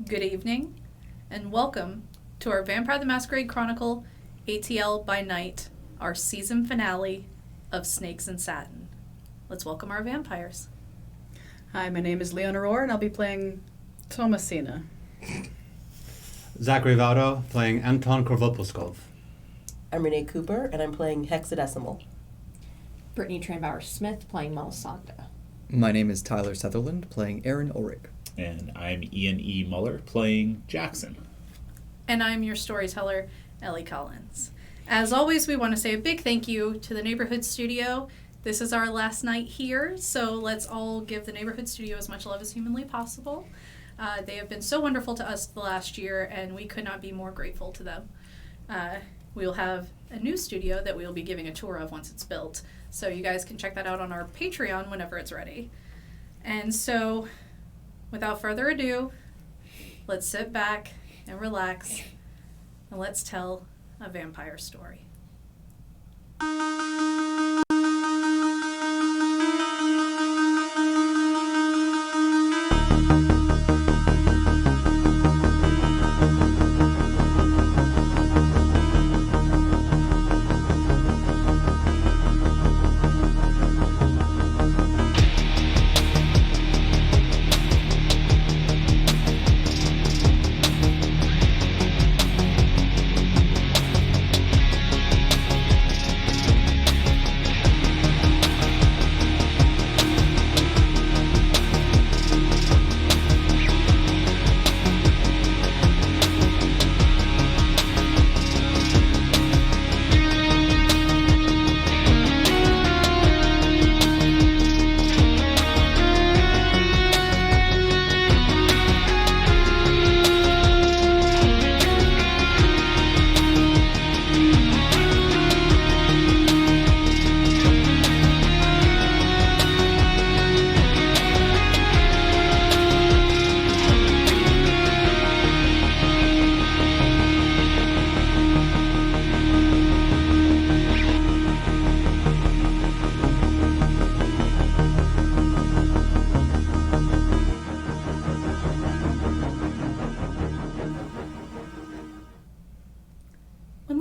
Good evening, and welcome to our Vampire the Masquerade Chronicle ATL By Night, our season finale of Snakes and Satin. Let's welcome our vampires. Hi, my name is Leona Rohr, and I'll be playing Thomasina. Zachary Vaudo, playing Anton Korvopuskov. I'm Renee Cooper, and I'm playing Hexadecimal. Brittany Tranbauer-Smith, playing Melisandre. My name is Tyler Sutherland, playing Aaron Ulrich. And I'm Ian E. Muller, playing Jackson. And I'm your storyteller, Ellie Collins. As always, we want to say a big thank you to the Neighborhood Studio. This is our last night here, so let's all give the Neighborhood Studio as much love as humanly possible. They have been so wonderful to us the last year, and we could not be more grateful to them. We will have a new studio that we will be giving a tour of once it's built, so you guys can check that out on our Patreon whenever it's ready. And so, without further ado, let's sit back and relax, and let's tell a vampire story.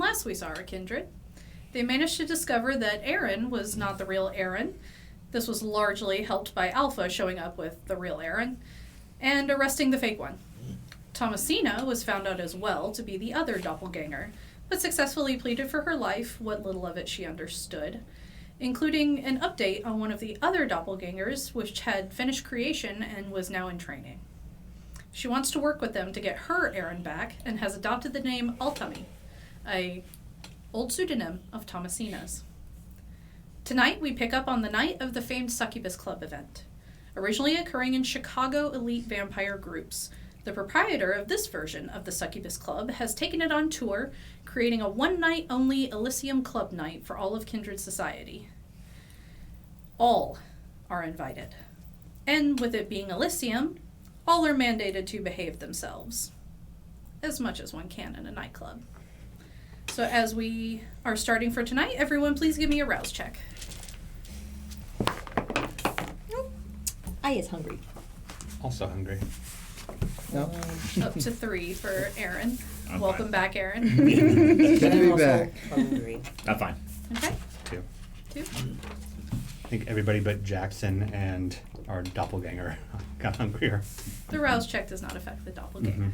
last we saw our kindred, they managed to discover that Aaron was not the real Aaron. This was largely helped by Alpha showing up with the real Aaron and arresting the fake one. Thomasina was found out as well to be the other doppelganger, but successfully pleaded for her life, what little of it she understood, including an update on one of the other doppelgangers, which had finished creation and was now in training. She wants to work with them to get her Aaron back and has adopted the name Altami, a old pseudonym of Thomasina's. Tonight, we pick up on the night of the famed Succubus Club event. Originally occurring in Chicago elite vampire groups, the proprietor of this version of the Succubus Club has taken it on tour, creating a one-night-only Elysium Club night for all of Kindred Society. All are invited. And with it being Elysium, all are mandated to behave themselves, as much as one can in a nightclub. So as we are starting for tonight, everyone please give me a rouse check. I is hungry. Also hungry. No. Up to 3 for Aaron. I'm Welcome fine. back, Aaron. Good to I'm be also back. hungry. I'm fine. Okay, 2. 2. I think everybody but Jackson and our doppelganger got hungrier. The rouse check does not affect the doppelganger.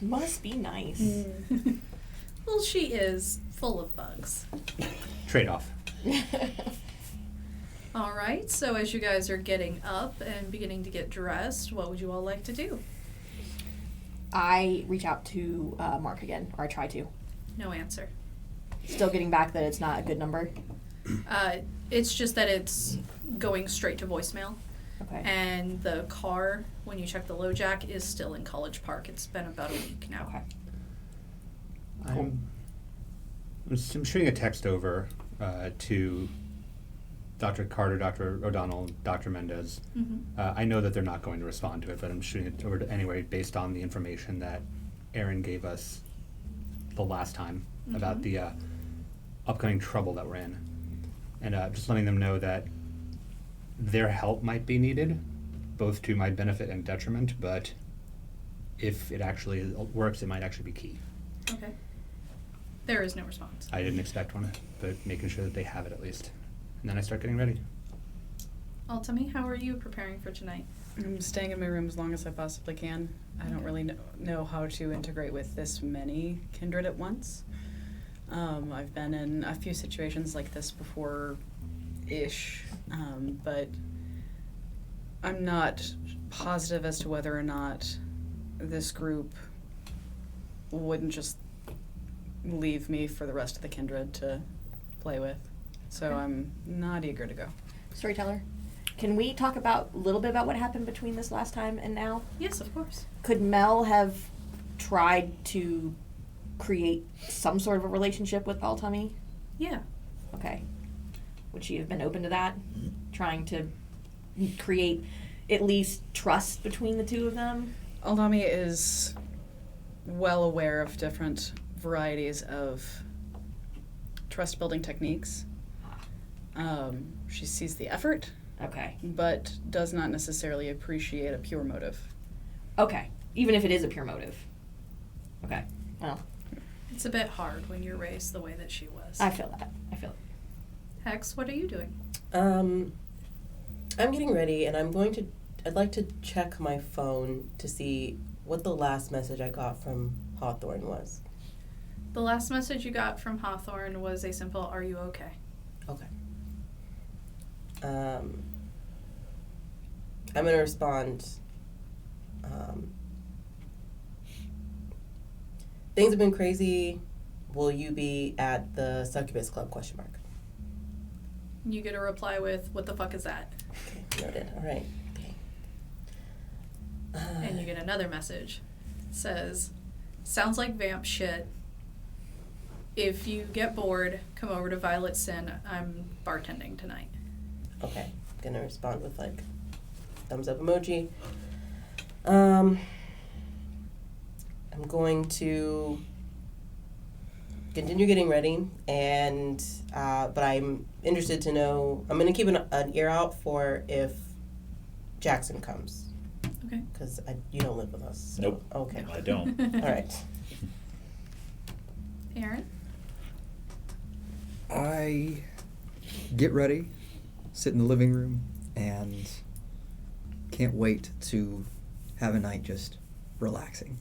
Must be nice. Well, she is full of bugs. Trade-off. All right, so as you guys are getting up and beginning to get dressed, what would you all like to do? I reach out to Mark again, or I try to. No answer. Still getting back that it's not a good number. It's just that it's going straight to voicemail. Okay. And the car, when you check the low jack, is still in College Park. It's been about a week now. Okay. I'm shooting a text over to Dr. Carter, Dr. O'Donnell, Dr. Mendez. Mm-hmm. I know that they're not going to respond to it, but I'm shooting it over to anyway based on the information that Aaron gave us the last time about the upcoming trouble that we're in. And just letting them know that their help might be needed, both to my benefit and detriment, but if it actually works, it might actually be key. Okay. There is no response. I didn't expect one, but making sure that they have it at least. And then I start getting ready. Altami, how are you preparing for tonight? I'm staying in my room as long as I possibly can. I don't really know how to integrate with this many kindred at once. I've been in a few situations like this before-ish, but I'm not positive as to whether or not this group wouldn't just leave me for the rest of the kindred to play with. So Okay. I'm not eager to go. Storyteller, can we talk about a little bit about what happened between this last time and now? Yes, of course. Could Mel have tried to create some sort of a relationship with Altami? Yeah. Okay. Would she have been open to that? Trying to create at least trust between the two of them? Aldami is well aware of different varieties of trust-building techniques. She sees the effort, Okay. but does not necessarily appreciate a pure motive. Okay. Even if it is a pure motive. Okay. Well, It's a bit hard when you're raised the way that she was. I feel that. Hex, what are you doing? I'm getting ready, and I'd like to check my phone to see what the last message I got from Hawthorne was. The last message you got from Hawthorne was a simple, "Are you okay?" Okay. I'm gonna respond. Things have been crazy. Will you be at the Succubus Club? ? You get a reply with, "What the fuck is that?" Okay, noted. All right. And you get another message. It says, "Sounds like vamp shit. If you get bored, come over to Violet Sin. I'm bartending tonight." Okay, gonna respond with like thumbs up emoji. I'm going to continue getting ready, and but I'm interested to know. I'm gonna keep an ear out for if Jackson comes, Okay. because you don't live with us. So. Nope. Okay. No, I don't. All right. Aaron? I get ready, sit in the living room, and can't wait to have a night just relaxing.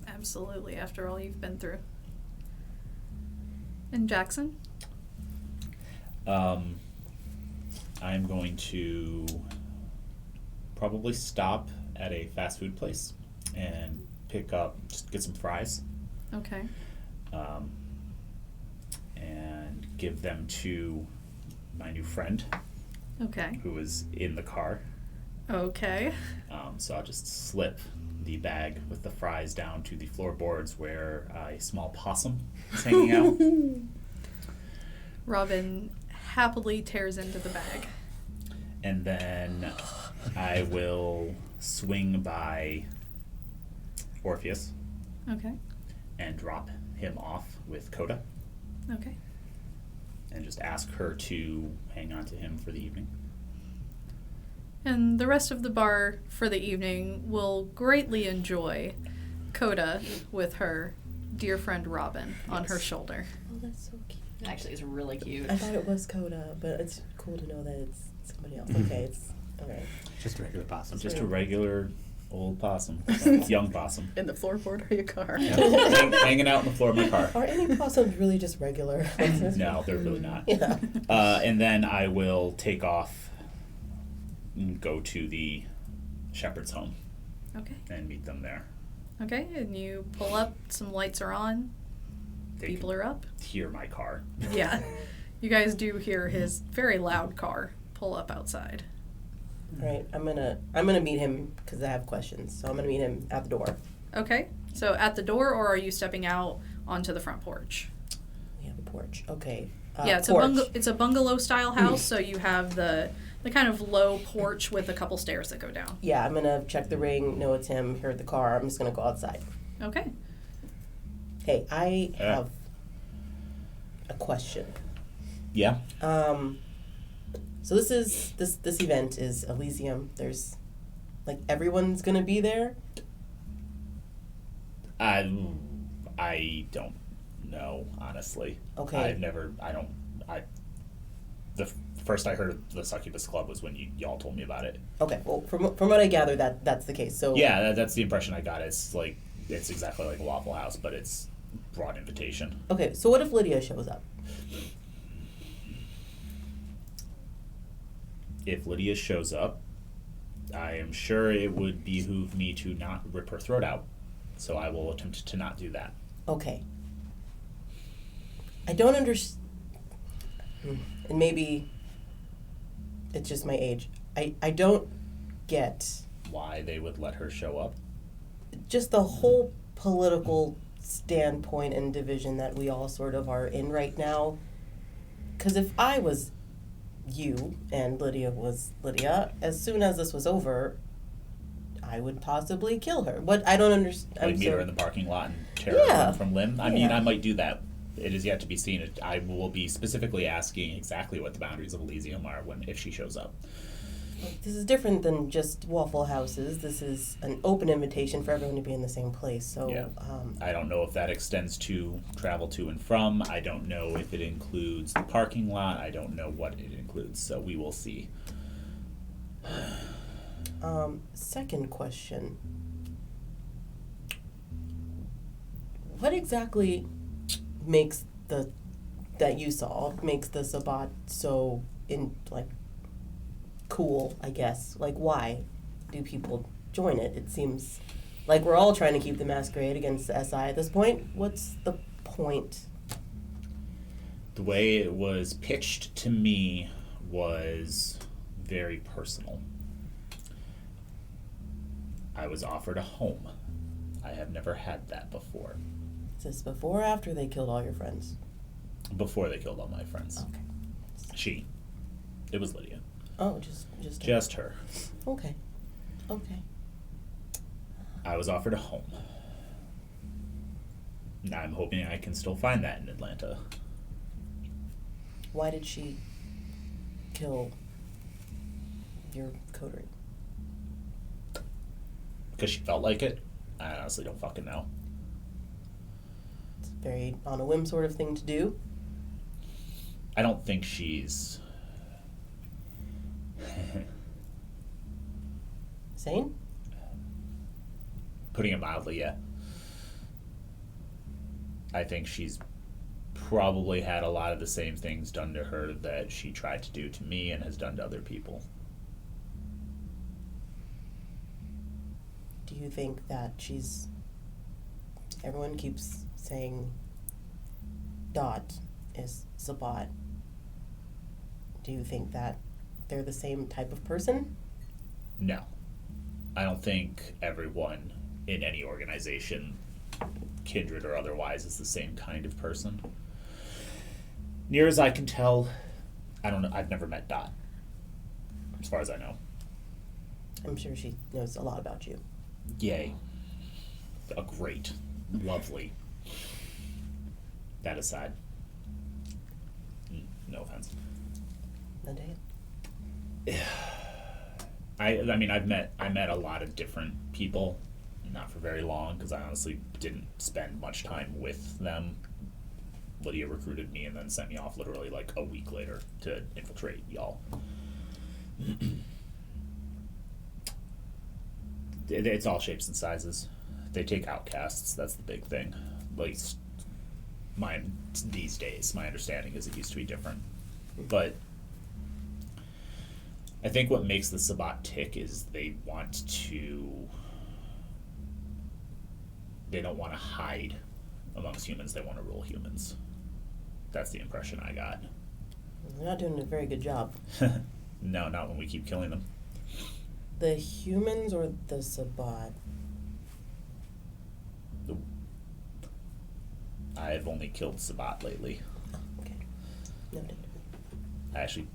Absolutely, after all you've been through. And Jackson? I'm going to probably stop at a fast food place and just get some fries, Okay. and give them to my new friend Okay. who is in the car. Okay. So I'll just slip the bag with the fries down to the floorboards where a small possum is hanging out. Robin happily tears into the bag. And then I will swing by Orpheus Okay. and drop him off with Coda Okay. and just ask her to hang on to him for the evening. And the rest of the bar for the evening will greatly enjoy Coda with her dear friend Robin on her Yes. shoulder. Oh, that's so cute. Actually, it's really cute. I thought it was Coda, but it's cool to know that it's somebody else. Okay, it's okay. Just a regular possum. Just a regular old possum, young possum, In the floorboard of your car. hanging out on the floor of my car. Are any possums really just regular? No, they're really not. Yeah. And then I will take off and go to the shepherd's home Okay. and meet them there. Okay, and you pull up, some lights are on, They people can are up. hear my car. Yeah. You guys do hear his very loud car pull up outside. All right, I'm gonna meet him because I have questions. So I'm gonna meet him at the door. Okay. So at the door, or are you stepping out onto the front porch? We have a porch. Okay. Yeah, it's porch. it's a bungalow style house, so you have the kind of low porch with a couple stairs that go down. Yeah, I'm gonna check the ring. Know it's him. Heard the car. I'm just gonna go outside. Okay. Hey, I Yeah. have a question. Yeah. So this event is Elysium. There's like everyone's gonna be there. I don't know, honestly. Okay. The first I heard of the Succubus Club was when y'all told me about it. Okay. Well, from what I gather, that's the case. So Yeah, that's the impression I got. It's exactly like a Waffle House, but it's broad invitation. Okay. So what if Lydia shows up? If Lydia shows up, I am sure it would behoove me to not rip her throat out. So I will attempt to not do that. Okay. I don't understand, and maybe it's just my age. I don't get Why they would let her show up? just the whole political standpoint and division that we all sort of are in right now. Because if I was you and Lydia was Lydia, as soon as this was over, I would possibly kill her. But I don't understand. Like meet her in the parking lot and tear her Yeah. limb from limb? I mean, Yeah. I might do that. It is yet to be seen. I will be specifically asking exactly what the boundaries of Elysium are if she shows up. This is different than just Waffle Houses. This is an open invitation for everyone to be in the same place. So, Yeah. I don't know if that extends to travel to and from. I don't know if it includes the parking lot. I don't know what it includes. So we will see. Second question. What exactly makes that you saw makes the Sabbat so cool, I guess? Like, why do people join it? It seems like we're all trying to keep the masquerade against the SI at this point. What's the point? The way it was pitched to me was very personal. I was offered a home. I have never had that before. Is this before or after they killed all your friends? Before they killed all my friends. Okay. It was Lydia. Oh, just Just her. okay. Okay. I was offered a home. Now I'm hoping I can still find that in Atlanta. Why did she kill your coterie? Because she felt like it. I honestly don't fucking know. very on a whim sort of thing to do. I don't think she's Sane? putting it mildly, yeah. I think she's probably had a lot of the same things done to her that she tried to do to me and has done to other people. Do you think that she's... Everyone keeps saying Dot is Sabbat. Do you think that they're the same type of person? No. I don't think everyone in any organization, kindred or otherwise, is the same kind of person. Near as I can tell, I don't know. I've never met Dot, as far as I know. I'm sure she knows a lot about you. Yay. A great, lovely. That aside. No offense. Monday? I mean, I met a lot of different people, not for very long, because I honestly didn't spend much time with them. Lydia recruited me and then sent me off literally like a week later to infiltrate y'all. It's all shapes and sizes. They take outcasts, that's the big thing. At least these days, my understanding is it used to be different. But I think what makes the Sabbat tick is they don't want to hide amongst humans, they want to rule humans. That's the impression I got. They're not doing a very good job. No, not when we keep killing them. The humans or the Sabbat? I've only killed Sabbat lately. Oh, okay. Noted. I actually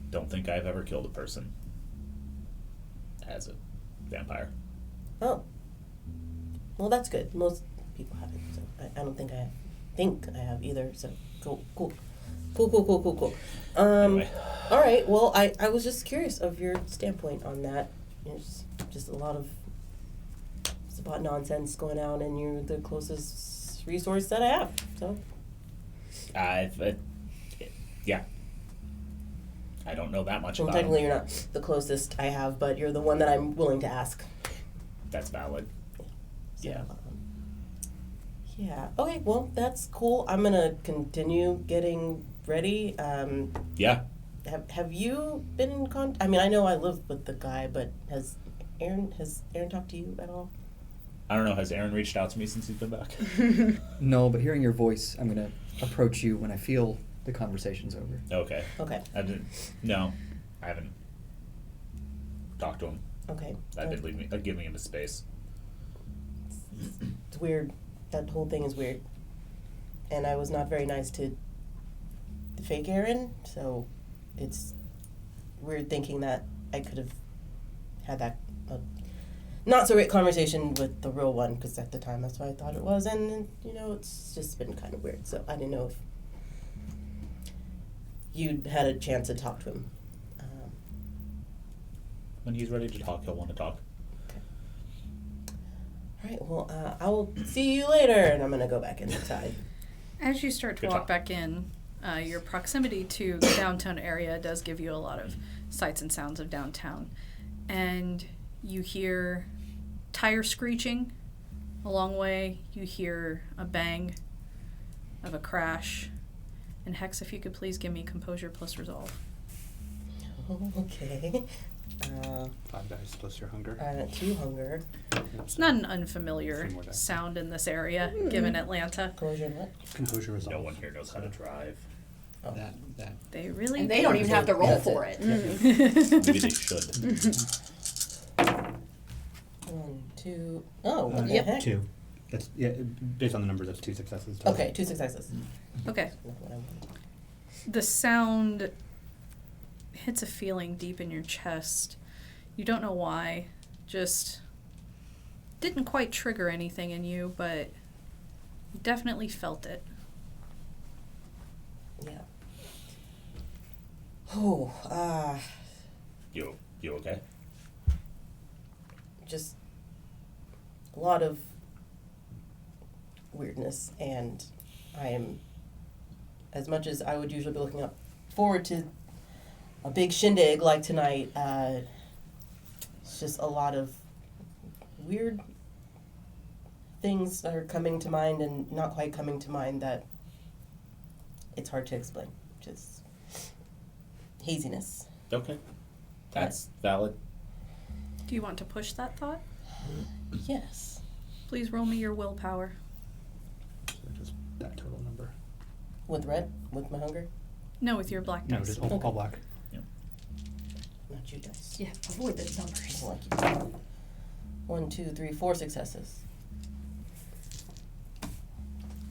don't think I've ever killed a person as a vampire. Oh. Well, that's good. Most people haven't, so I don't think I have either, so cool. Anyway. All right, well, I was just curious of your standpoint on that. There's just a lot of Sabbat nonsense going on, and you're the closest resource that I have, so. Yeah. I don't know that much Well, about technically them. you're not the closest I have, but you're the one that I'm willing to ask. That's valid. So, Yeah. Yeah. Okay, well, that's cool. I'm gonna continue getting ready. Yeah. Have you been in contact? I mean, I know I live with the guy, but has Aaron talked to you at all? I don't know, has Aaron reached out to me since he's been back? No, but hearing your voice, I'm going to approach you when I feel the conversation's over. Okay. Okay. No, I haven't talked to him. Okay. I've been giving him his space. It's weird. That whole thing is weird. And I was not very nice to the fake Aaron, so it's weird thinking that I could have had that not so great conversation with the real one, because at the time that's what I thought it was, and it's just been kind of weird. So I didn't know if you'd had a chance to talk to him. When he's ready to talk, he'll want to talk. All right, well, I will see you later, and I'm going to go back inside. As you start to Good walk talk. back in, your proximity to the downtown area does give you a lot of sights and sounds of downtown. And you hear tire screeching a long way. You hear a bang of a crash. And Hex, if you could please give me composure plus resolve. Okay. 5 dice plus your hunger. I'm at 2 hunger. It's not an unfamiliar 3 more dice. sound in this area, given Atlanta. Composure and what? Composure resolve. No one here knows how to drive. Oh. That. They really And they don't even have to roll That's for it. it. Maybe they should. 1, 2. Oh, what the Yep. heck? 2. That's based on the numbers. That's 2 successes. Total. Okay, 2 successes. Okay. Not what I wanted. The sound hits a feeling deep in your chest. You don't know why. Just didn't quite trigger anything in you, but you definitely felt it. Yeah. Oh, You okay? just a lot of weirdness, and I am, as much as I would usually be looking forward to a big shindig like tonight, it's just a lot of weird things that are coming to mind and not quite coming to mind that it's hard to explain. Just haziness. Okay. That's valid. Do you want to push that thought? Yes. Please roll me your willpower. So just that total number. With red? With my hunger? No, with your black No, dice. just all black. Not you dice. Yeah, avoid those numbers. I like you. 1, 2, 3, 4 successes.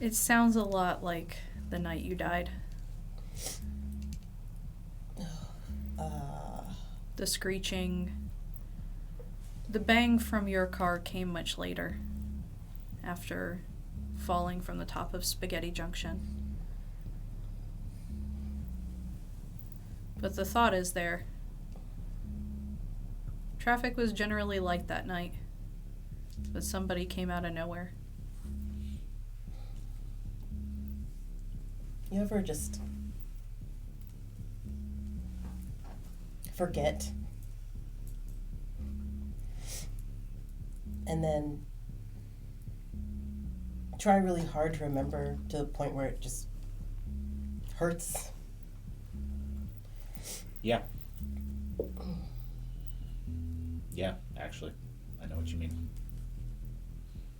It sounds a lot like the night you died. The screeching, the bang from your car came much later, after falling from the top of Spaghetti Junction. But the thought is there. Traffic was generally light that night, but somebody came out of nowhere. You ever just forget? And then try really hard to remember to the point where it just hurts? Yeah. Yeah, actually. I know what you mean.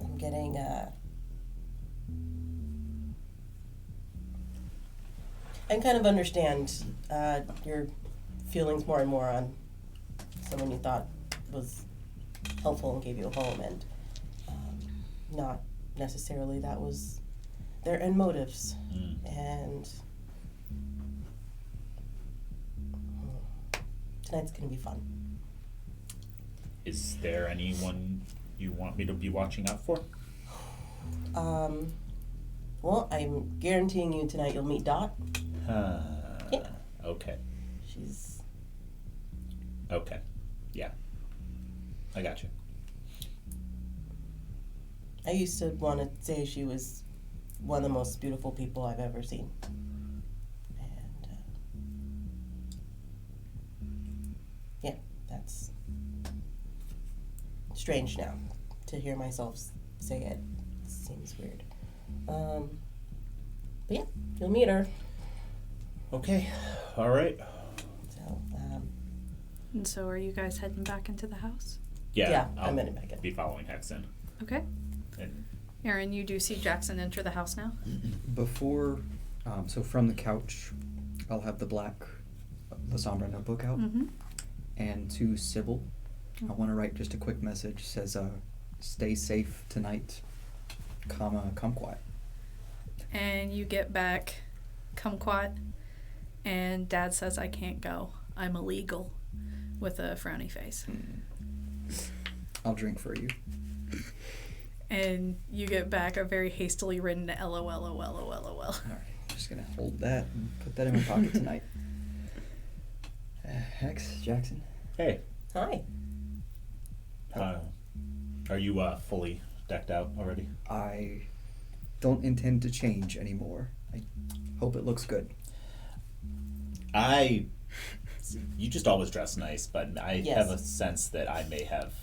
I'm getting, I kind of understand your feelings more and more on someone you thought was helpful and gave you a home, and not necessarily that was their end motives. And tonight's gonna be fun. Is there anyone you want me to be watching out for? Well, I'm guaranteeing you tonight you'll meet Dot. Yeah. Okay. She's Okay. Yeah. I got you. I used to want to say she was one of the most beautiful people I've ever seen. And, yeah, that's strange now to hear myself say it. It seems weird. But yeah, you'll meet her. Okay. All right. So, And so are you guys heading back into the house? Yeah. I'm heading back in. Be following Hexen. Okay. And Aaron, you do see Jackson enter the house now? Before, so from the couch, I'll have the black La Sombra notebook out. Mm-hmm. And to Sybil, I want to write just a quick message. Says, stay safe tonight, kumquat. And you get back, kumquat, and Dad says, I can't go. I'm illegal, with a frowny face. I'll drink for you. And you get back a very hastily written LOL. All right, just gonna hold that and put that in my pocket tonight. Hex, Jackson. hey, Hi. are you fully decked out already? I don't intend to change anymore. I hope it looks good. You just always dress nice, but I Yes. have a sense that I may have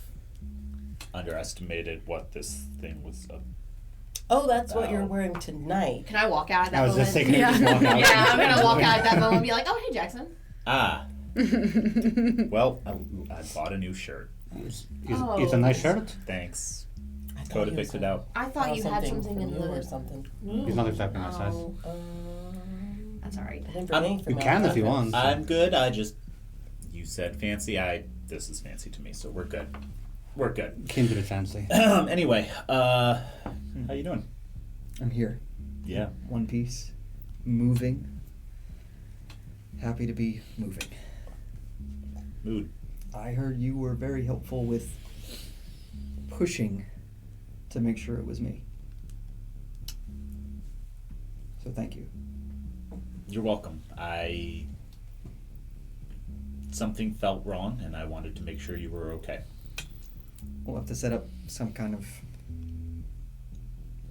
underestimated what this thing was. Oh, that's what you're Wow. wearing tonight. Can I walk out at that I was moment? just thinking, Yeah. just walk out. Yeah, I'm gonna walk out at that moment and be like, oh, hey, Jackson. Ah. Well, I bought a new shirt. It's a nice shirt. Thanks. I thought Coda he picked was it out. I thought you had something from in you the... or something. He's not exactly my size. Oh, that's all right. I didn't bring anything You for my can if you outfits. want. I'm good. You said fancy. This is fancy to me, so we're good. We're good. Kindred fancy. Anyway, how you doing? I'm here. Yeah. One piece. Moving. Happy to be moving. Mood. I heard you were very helpful with pushing to make sure it was me. So thank you. You're welcome. Something felt wrong, and I wanted to make sure you were okay. We'll have to set up some kind of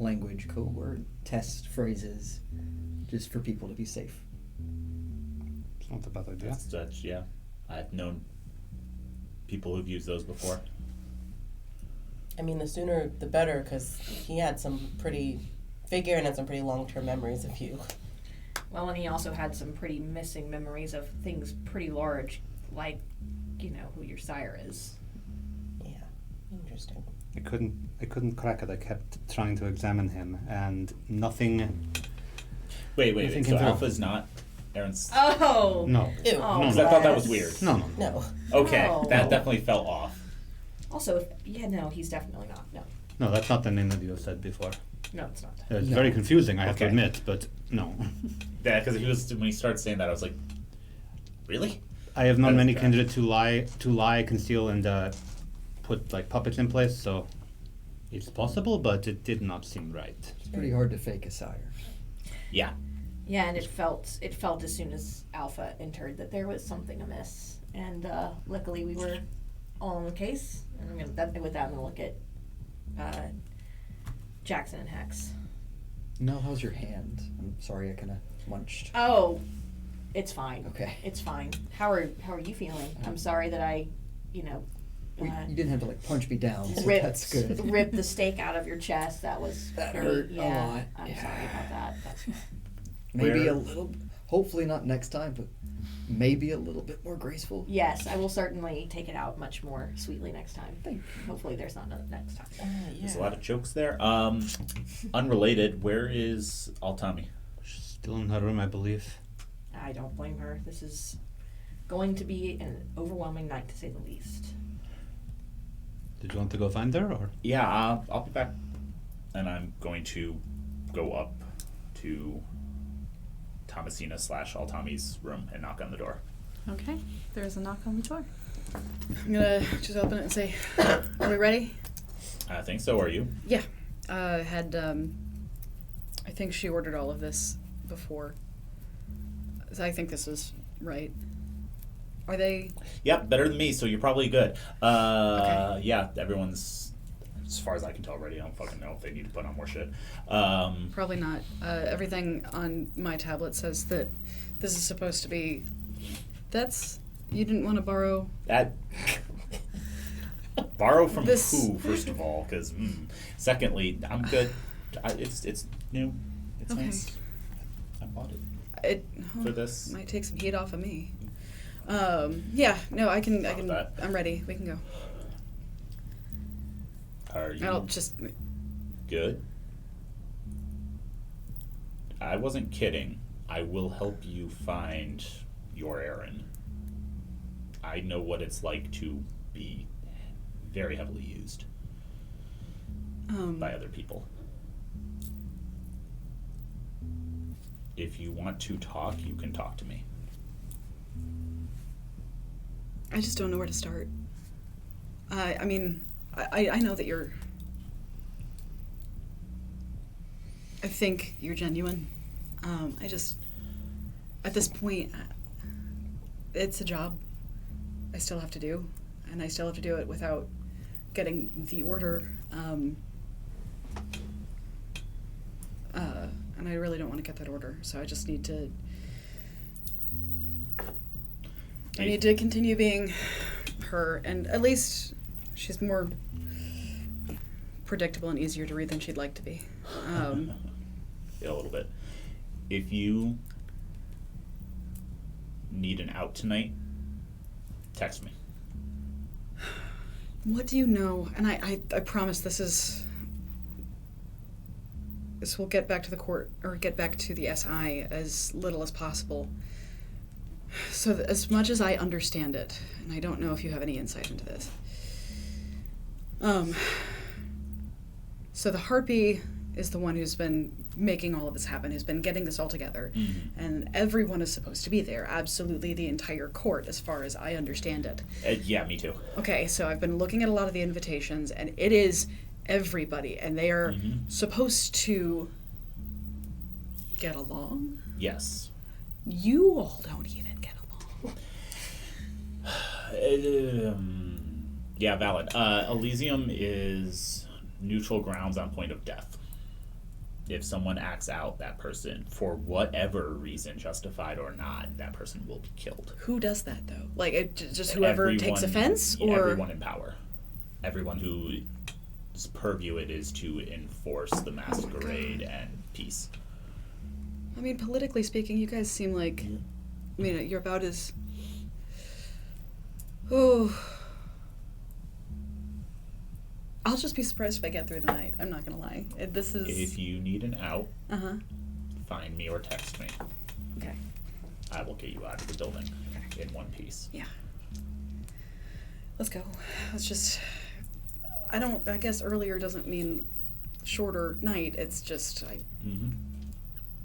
language, code word, test phrases, just for people to be safe. It's not a bad idea. That's yeah. I've known people who've used those before. I mean, the sooner the better, because he had some pretty, Aaron had some pretty long-term memories of you. Well, and he also had some pretty missing memories of things pretty large, like, who your sire is. Yeah, interesting. I couldn't crack it. I kept trying to examine him, and nothing. Wait. Nothing So came through. Alpha's not Aaron's. Oh! No. Ew. Oh, Because I thought that was weird. No. No. Okay, No. that definitely fell off. Also, he's definitely not. No. No, that's not the name that you said before. No, it's not. It's No. very confusing, I have to Okay. admit, but no. Yeah, because when he started saying that, I was like, really? I have known That is many strange. kindred to lie, conceal, and put like puppets in place, so it's possible, but it did not seem right. It's pretty hard to fake a sire. Yeah. Yeah, and it felt as soon as Alpha entered that there was something amiss, and luckily we were all on the case. And with that, I'm gonna look at Jackson and Hex. No, how's your hand? I'm sorry, I kind of munched. Oh, it's fine. Okay. It's fine. How are you feeling? I'm sorry that I, You didn't have to like punch me down, so ripped that's good. ripped the steak out of your chest. That was That pretty- hurt a yeah, lot. I'm Yeah. sorry about that. That's, Maybe Where- a little. Hopefully not next time, but maybe a little bit more graceful. yes, I will certainly take it out much more sweetly next time. Hopefully, there's not another next time. There's a lot of jokes there. Unrelated, where is Altami? She's still in her room, I believe. I don't blame her. This is going to be an overwhelming night, to say the least. Did you want to go find her, or? Yeah, I'll be back. And I'm going to go up to Thomasina / Altami's room and knock on the door. Okay, there's a knock on the door. I'm gonna just open it and say, "Are we ready?" I think so. Are you? Yeah. I think she ordered all of this before. So I think this is right. Are they? Yep, better than me, so you're probably good. Okay. Yeah, everyone's, as far as I can tell, ready. I don't fucking know if they need to put on more shit. Probably not. Everything on my tablet says that this is supposed to be. You didn't want to borrow. That. Borrow from This- who, first of all? Because, secondly, I'm good. It's new. It's Okay. nice. I bought it It for this. might take some heat off of me. Yeah. No, I can. Fine with that. I'm ready. We can go. Are you I'll just. good? I wasn't kidding. I will help you find your Aaron. I know what it's like to be very heavily used by other people. If you want to talk, you can talk to me. I just don't know where to start. I mean, I know that you're. I think you're genuine. I just, at this point, it's a job I still have to do, and I still have to do it without getting the order. And I really don't want to get that order, so I just need to. I need to continue being her, and at least she's more predictable and easier to read than she'd like to be. Yeah, a little bit. If you need an out tonight, text me. What do you know? And I promise this will get back to the court, or get back to the SI as little as possible. So as much as I understand it, and I don't know if you have any insight into this. So the Harpy is the one who's been making all of this happen, who's been getting this all together. And everyone is supposed to be there, absolutely the entire court, as far as I understand it. Yeah, me too. Okay, so I've been looking at a lot of the invitations, and it is everybody, and they are supposed to get along. Yes. You all don't even get along. Yeah, valid. Elysium is neutral grounds on point of death. If someone acts out, that person, for whatever reason, justified or not, that person will be killed. Who does that though? Like just whoever takes offense, yeah, or everyone in power, everyone whose purview it is to enforce the masquerade and peace. I mean, politically speaking, you guys seem like, I mean, you're about as. Oh. I'll just be surprised if I get through the night. I'm not gonna lie. This is. If you need an out, Uh-huh. find me or text me. Okay. I will get you out of the building in one piece. Yeah. Let's go. Let's just. I guess earlier doesn't mean shorter night. It's just Mm-hmm.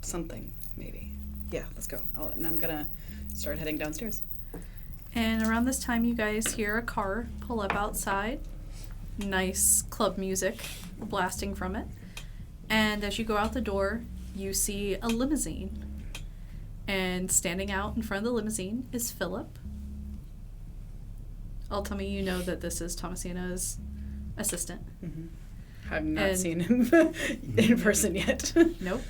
something maybe. Yeah. Let's go. And I'm gonna start heading downstairs. And around this time, you guys hear a car pull up outside. Nice club music blasting from it. And as you go out the door, you see a limousine. And standing out in front of the limousine is Philip. I'll tell me you know that this is Thomasina's assistant. Mm-hmm. I've not And- seen him in person yet. Nope.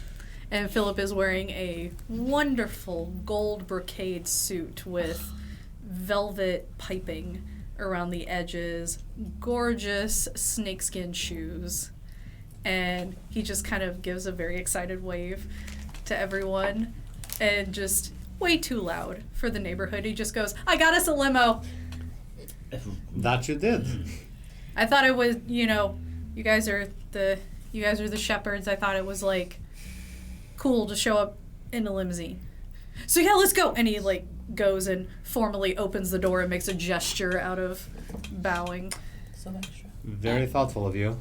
And Philip is wearing a wonderful gold brocade suit with velvet piping around the edges, gorgeous snakeskin shoes. And he just kind of gives a very excited wave to everyone and just way too loud for the neighborhood. He just goes, "I got us a limo." That you did. I thought it was, you guys are the shepherds. I thought it was like cool to show up in a limousine. So yeah, let's go. And he goes and formally opens the door and makes a gesture out of bowing. So extra. Very thoughtful of you.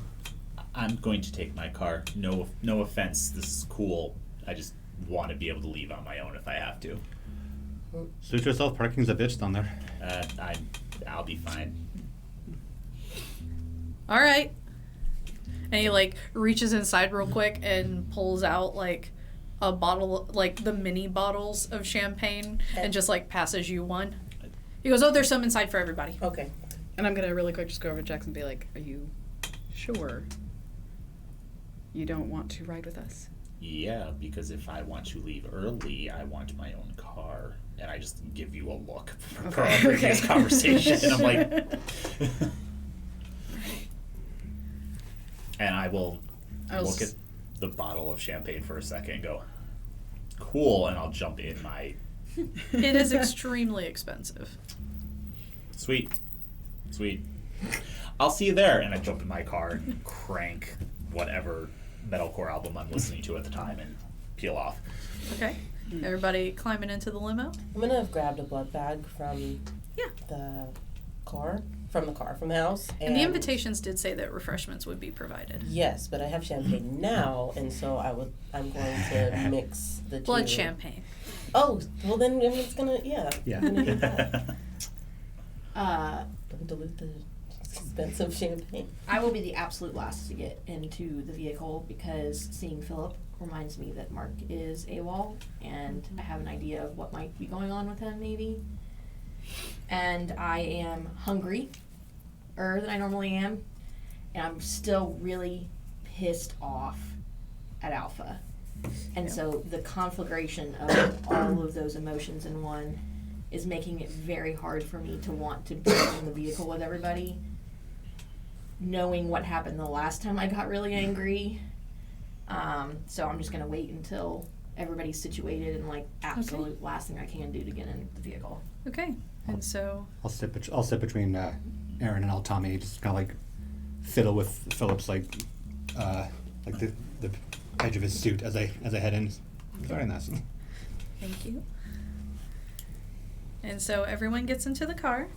I'm going to take my car. No offense. This is cool. I just want to be able to leave on my own if I have to. Suit yourself. Parking's a bitch down there. I'll be fine. All right. And he reaches inside real quick and pulls out a bottle, the mini bottles of champagne, and just passes you one. He goes, "Oh, there's some inside for everybody." Okay. And I'm gonna really quick just go over to Jackson and be like, "Are you sure you don't want to ride with us?" Yeah, because if I want to leave early, I want my own car. And I just give you a look for our previous conversation. And I'm like... And I will look at the bottle of champagne for a second and go, cool, and I'll jump in my... It is extremely expensive. Sweet. I'll see you there. And I jump in my car and crank whatever metalcore album I'm listening to at the time and peel off. Okay. Everybody climbing into the limo? I'm gonna have grabbed a blood bag from the car, from the house. And the invitations did say that refreshments would be provided. Yes, but I have champagne now, and so I'm going to mix the two. Blood champagne. Oh, well then it's gonna, Yeah. I'm gonna do that. Don't dilute the expensive champagne. I will be the absolute last to get into the vehicle because seeing Philip reminds me that Mark is AWOL and I have an idea of what might be going on with him maybe. And I am hungrier than I normally am. And I'm still really pissed off at Alpha. And so the conflagration of all of those emotions in one is making it very hard for me to want to be in the vehicle with everybody. Knowing what happened the last time I got really angry. So I'm just going to wait until everybody's situated and absolute last thing I can do to get in the vehicle. Okay. And so... I'll sit between Aaron and Tommy, just kind of fiddle with Philip's the edge of his suit as I head in. Very nice. Thank you. And so everyone gets into the car,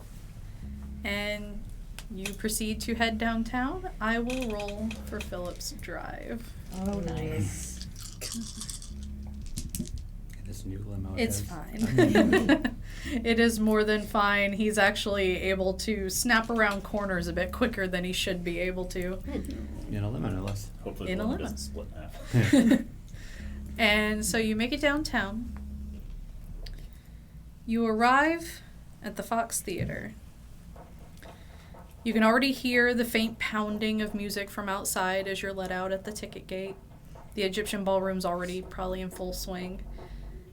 and you proceed to head downtown. I will roll for Philip's drive. Oh, nice. This new limo. It's fine. It is more than fine. He's actually able to snap around corners a bit quicker than he should be able to. In a limo, no less. Hopefully In the a one limo. doesn't split in half. And so you make it downtown. You arrive at the Fox Theater. You can already hear the faint pounding of music from outside as you're let out at the ticket gate. The Egyptian ballroom's already probably in full swing.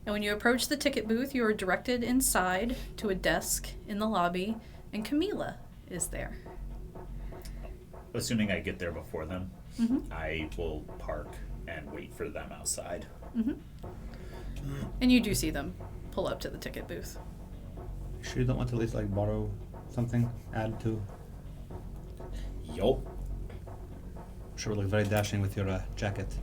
And when you approach the ticket booth, you are directed inside to a desk in the lobby, and Camilla is there. Assuming I get there before them, Mm-hmm. I will park and wait for them outside. Mm-hmm. And you do see them pull up to the ticket booth. Sure you don't want to at least like borrow something, add to? Yup. Sure you look very dashing with your jacket.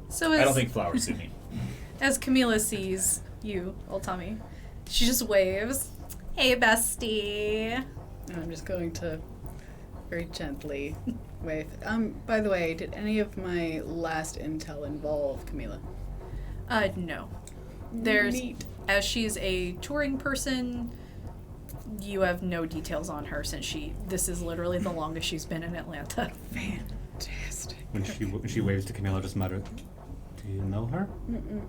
So I don't think flowers suit me. as Camilla sees you, old Tommy, she just waves. Hey, bestie. And I'm just going to very gently wave. By the way, did any of my last intel involve Camilla? No. There's, Neat. as she's a touring person, you have no details on her since this is literally the longest she's been in Atlanta. Fantastic. When she waves to Camilla, just mutter, "Do you know her?" Mm-mm.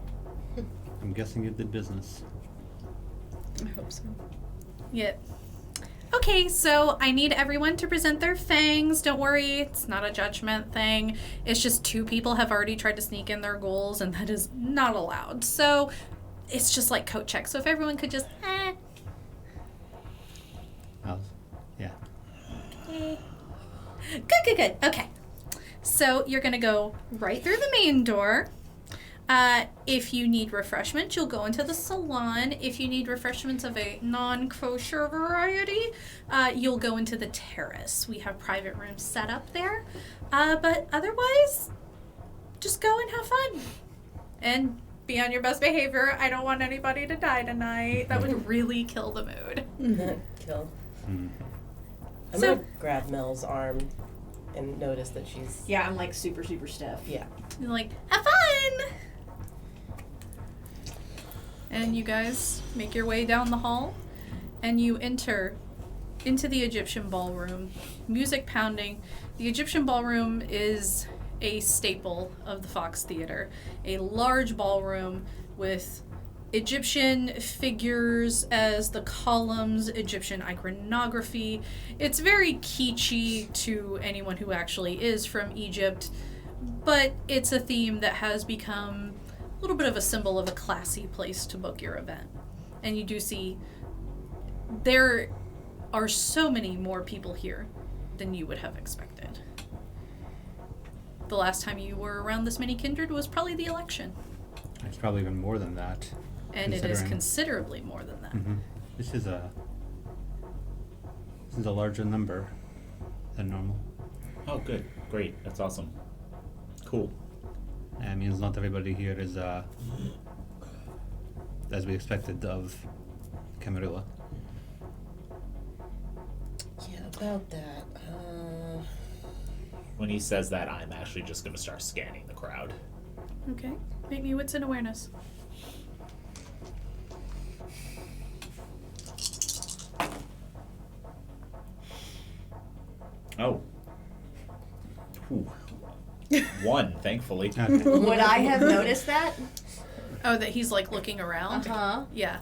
I'm guessing you did business. I hope so. Yeah. Okay, so I need everyone to present their fangs. Don't worry, it's not a judgment thing. It's just 2 people have already tried to sneak in their goals, and that is not allowed. So it's just like coat check. So if everyone could just, Yeah. Good. Okay. So you're going to go right through the main door. If you need refreshments, you'll go into the salon. If you need refreshments of a non-kosher variety, you'll go into the terrace. We have private rooms set up there. But otherwise, just go and have fun. And be on your best behavior. I don't want anybody to die tonight. That would really kill the mood. Kill. Mm. I'm So- gonna grab Mel's arm and notice that she's. Yeah, I'm like super, super stiff. Yeah. You're like, have fun! And you guys make your way down the hall, and you enter into the Egyptian ballroom, music pounding. The Egyptian ballroom is a staple of the Fox Theater, a large ballroom with Egyptian figures as the columns, Egyptian iconography. It's very kitschy to anyone who actually is from Egypt, but it's a theme that has become a little bit of a symbol of a classy place to book your event. And you do see there are so many more people here than you would have expected. The last time you were around this many kindred was probably the election. It's probably even more than that. And it is Considering- considerably more than that. Mm-hmm. This is a larger number than normal. Oh, good. Great. That's awesome. Cool. That means not everybody here is as we expected of Camarilla. Yeah, about that. When he says that, I'm actually just going to start scanning the crowd. Okay. Make me wits and awareness. Oh. Whew. 1, thankfully. Okay. Would I have noticed that? Oh, that he's like looking around? Uh-huh. Yeah.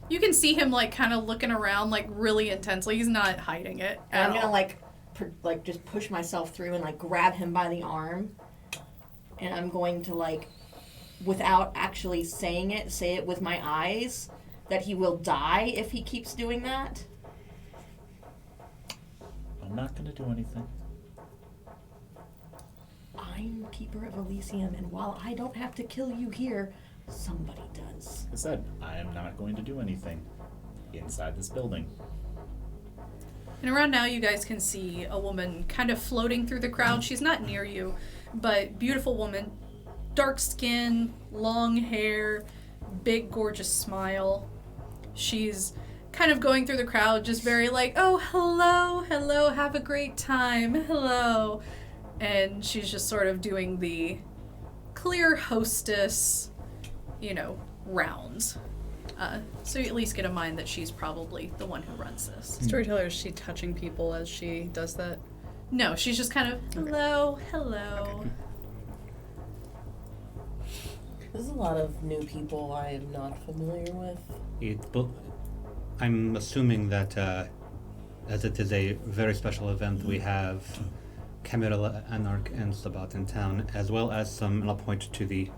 You can see him like kind of looking around like really intensely. He's not hiding it. And I'm at gonna all. just push myself through and like grab him by the arm. And I'm going to like, without actually saying it, say it with my eyes, that he will die if he keeps doing that. I'm not going to do anything. I'm Keeper of Elysium, and while I don't have to kill you here, somebody does. Like I said, I am not going to do anything inside this building. And around now, you guys can see a woman kind of floating through the crowd. She's not near you, but beautiful woman, dark skin, long hair, big, gorgeous smile. She's kind of going through the crowd, just very like, oh, hello, have a great time, hello. And she's just sort of doing the clear hostess, rounds. So you at least get a mind that she's probably the one who runs this. Storyteller, is she touching people as she does that? No, she's just kind of, hello. There's a lot of new people I am not familiar with. I'm assuming that as it is a very special event, we have Camarilla, Anarch, and Sabbat in town, as well as some, and I'll point to the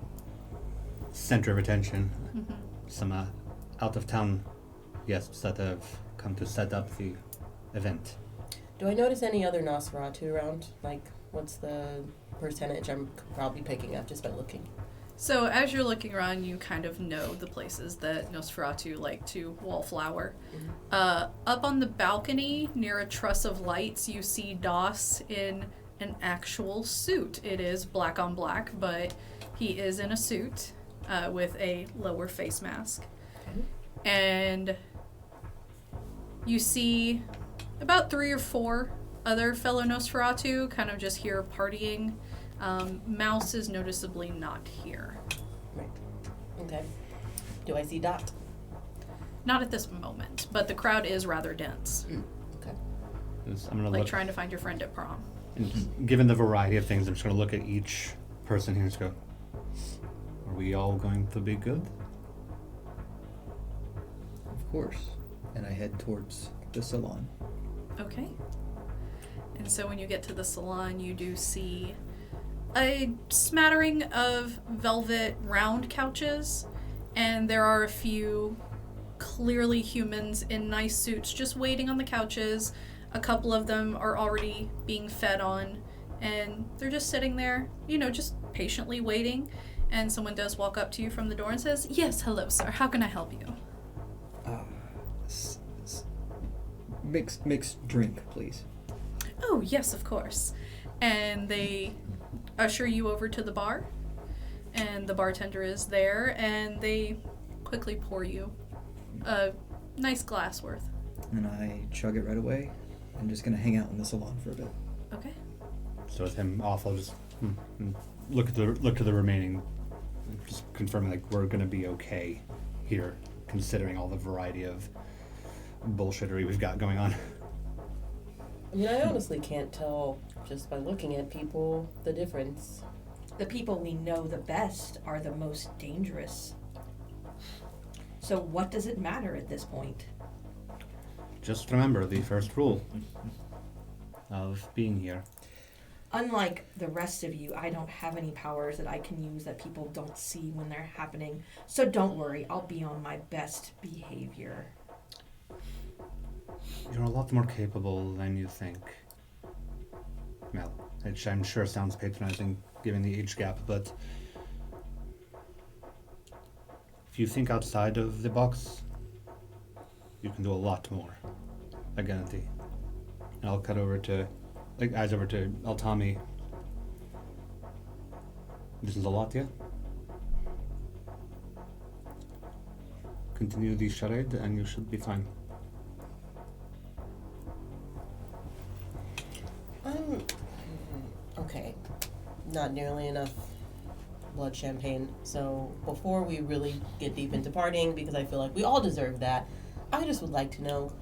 center of attention, Mhm. some out-of-town guests that have come to set up the event. Do I notice any other Nosferatu around? Like, what's the percentage I'm probably picking up just by looking? So as you're looking around, you kind of know the places that Nosferatu like to wallflower. Up on the balcony, near a truss of lights, you see Doss in an actual suit. It is black on black, but he is in a suit with a lower face mask. Okay. And you see about 3 or 4 other fellow Nosferatu kind of just here partying. Mouse is noticeably not here. Right. Okay. Do I see Dot? Not at this moment, but the crowd is rather dense. Okay. I'm gonna Like look, trying to find your friend at prom. and just given the variety of things, I'm just gonna look at each person here and just go, are we all going to be good? Of course. And I head towards the salon. Okay. And so when you get to the salon, you do see a smattering of velvet round couches, and there are a few clearly humans in nice suits just waiting on the couches. A couple of them are already being fed on, and they're just sitting there, just patiently waiting. And someone does walk up to you from the door and says, "Yes, hello, sir. How can I help you?" Mixed drink, please. "Oh, yes, of course." And they usher you over to the bar, and the bartender is there, and they quickly pour you a nice glass worth. And I chug it right away. I'm just gonna hang out in the salon for a bit. Okay. So with him off, I'll just look to the remaining, just confirming like we're gonna be okay here, considering all the variety of bullshittery we've got going on. I mean, I honestly can't tell just by looking at people the difference. The people we know the best are the most dangerous. So what does it matter at this point? Just remember the first rule of being here. Unlike the rest of you, I don't have any powers that I can use that people don't see when they're happening. So don't worry, I'll be on my best behavior. You're a lot more capable than you think. Well, which I'm sure sounds patronizing given the age gap, but if you think outside of the box, you can do a lot more. I guarantee. And I'll cut over to, eyes over to Altami. This is a lot, yeah? Continue the charade and you should be fine. Okay. Not nearly enough blood champagne. So before we really get deep into partying, because I feel like we all deserve that, I just would like to know,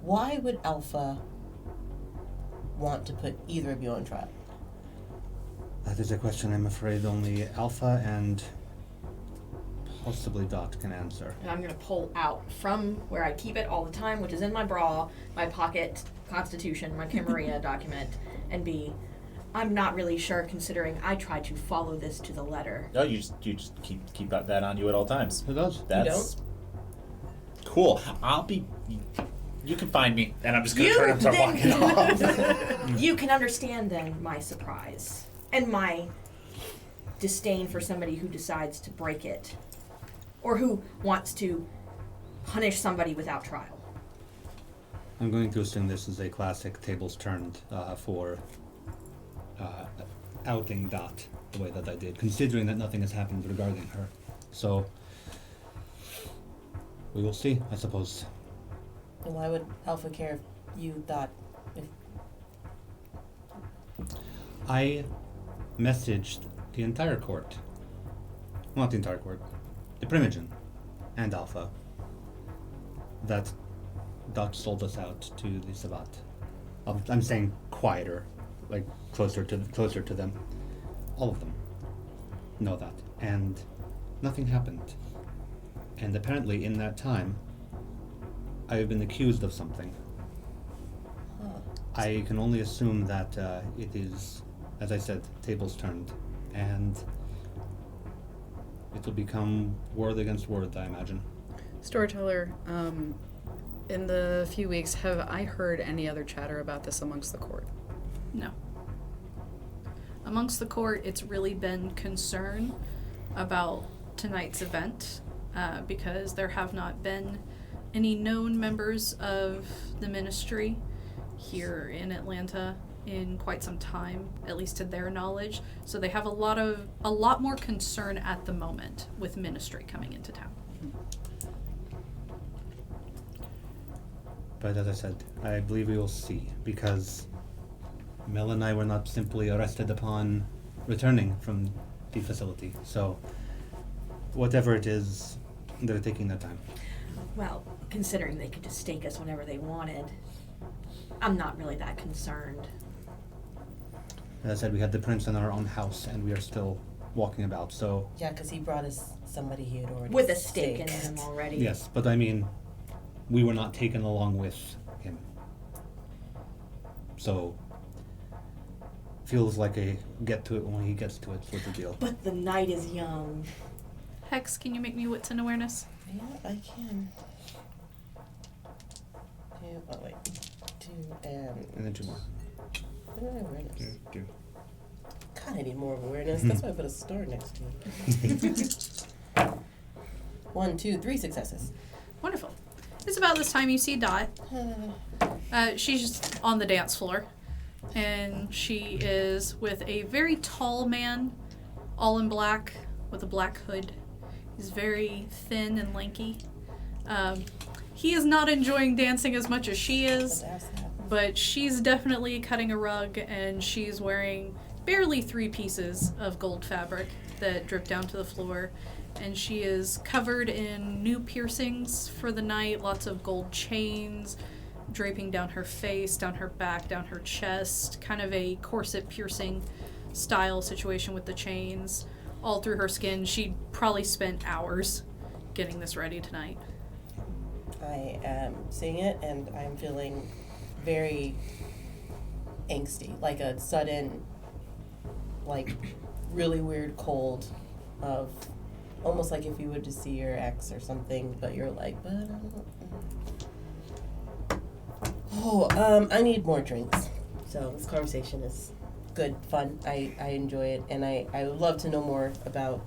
why would Alpha want to put either of you on trial? That is a question I'm afraid only Alpha and possibly Dot can answer. And I'm going to pull out from where I keep it all the time, which is in my bra, my pocket constitution, my Camarilla document, and be, I'm not really sure considering I tried to follow this to the letter. No, you just keep that on you at all times. Who does? That's cool. You can find me, and I'm just gonna turn and start walking off. You can understand then my surprise and my disdain for somebody who decides to break it or who wants to punish somebody without trial. I'm going to assume this is a classic tables turned for outing Dot the way that I did, considering that nothing has happened regarding her. So, we will see, I suppose. And why would Alpha care if you thought if... I messaged the entire court. Not the entire court. The Primogen and Alpha. That Dot sold us out to the Sabbat. I'm saying quieter, like closer to them. All of them know that, and nothing happened. And apparently, in that time, I have been accused of something. Huh. I can only assume that it is, as I said, tables turned, and it will become word against word, I imagine. Storyteller, in the few weeks, have I heard any other chatter about this amongst the court? No. Amongst the court, it's really been concern about tonight's event because there have not been any known members of the ministry here in Atlanta in quite some time, at least to their knowledge. So they have a lot more concern at the moment with ministry coming into town. But as I said, I believe we will see, because Mel and I were not simply arrested upon returning from the facility. So whatever it is, they're taking their time. Well, considering they could just stake us whenever they wanted, I'm not really that concerned. As I said, we had the prince in our own house, and we are still walking about, so... Yeah, because he brought us somebody he had already With a stake in staked. him already. Yes, but I mean, we were not taken along with him. So, feels like a get to it when he gets to it sort of deal. But the night is young. Hex, can you make me wits and awareness? Yeah, I can. Wait. 2 and... And then 2 more. Awareness. Do. God, I need more awareness. That's why I put a star next to it. 1, 2, 3 successes. Wonderful. It's about this time you see Dot. She's just on the dance floor, and she is with a very tall man, all in black, with a black hood. He's very thin and lanky. He is not enjoying dancing as much as she is, but she's definitely cutting a rug, and she's wearing barely 3 pieces of gold fabric that drip down to the floor. And she is covered in new piercings for the night, lots of gold chains draping down her face, down her back, down her chest, kind of a corset piercing style situation with the chains all through her skin. She probably spent hours getting this ready tonight. I am seeing it, and I'm feeling very angsty, like a sudden, like, really weird cold of almost like if you would just see your ex or something, but you're like, but I need more drinks. So this conversation is good, fun. I enjoy it, and I would love to know more about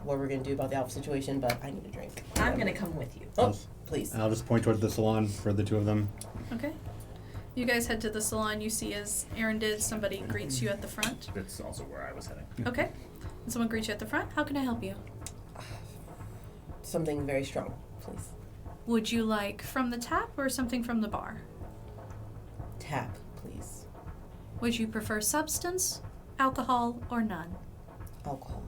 what we're gonna do about the Alpha situation, but I need a drink. I'm gonna come with you. Oh, please. And I'll just point towards the salon for the 2 of them. Okay. You guys head to the salon. You see, as Aaron did, somebody greets you at the front. That's also where I was heading. Okay. And someone greets you at the front. How can I help you? Something very strong, please. Would you like from the tap or something from the bar? Tap, please. Would you prefer substance, alcohol, or none? Alcohol.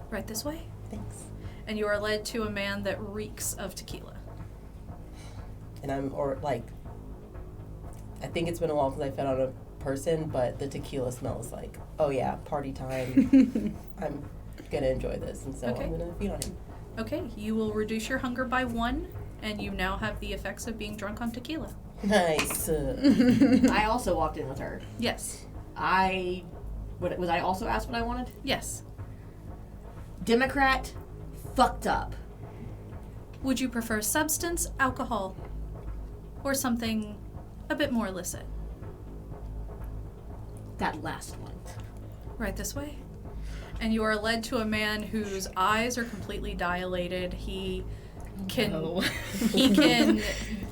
Right this way. Thanks. And you are led to a man that reeks of tequila. And I think it's been a while because I fed on a person, but the tequila smells like, oh yeah, party time. I'm gonna enjoy this, and so Okay. I'm gonna feed on him. Okay, you will reduce your hunger by 1, and you now have the effects of being drunk on tequila. Nice. I also walked in with her. Yes. Was I also asked what I wanted? Yes. Democrat, fucked up. Would you prefer substance, alcohol, or something a bit more illicit? That last one. Right this way. And you are led to a man whose eyes are completely dilated. He can he can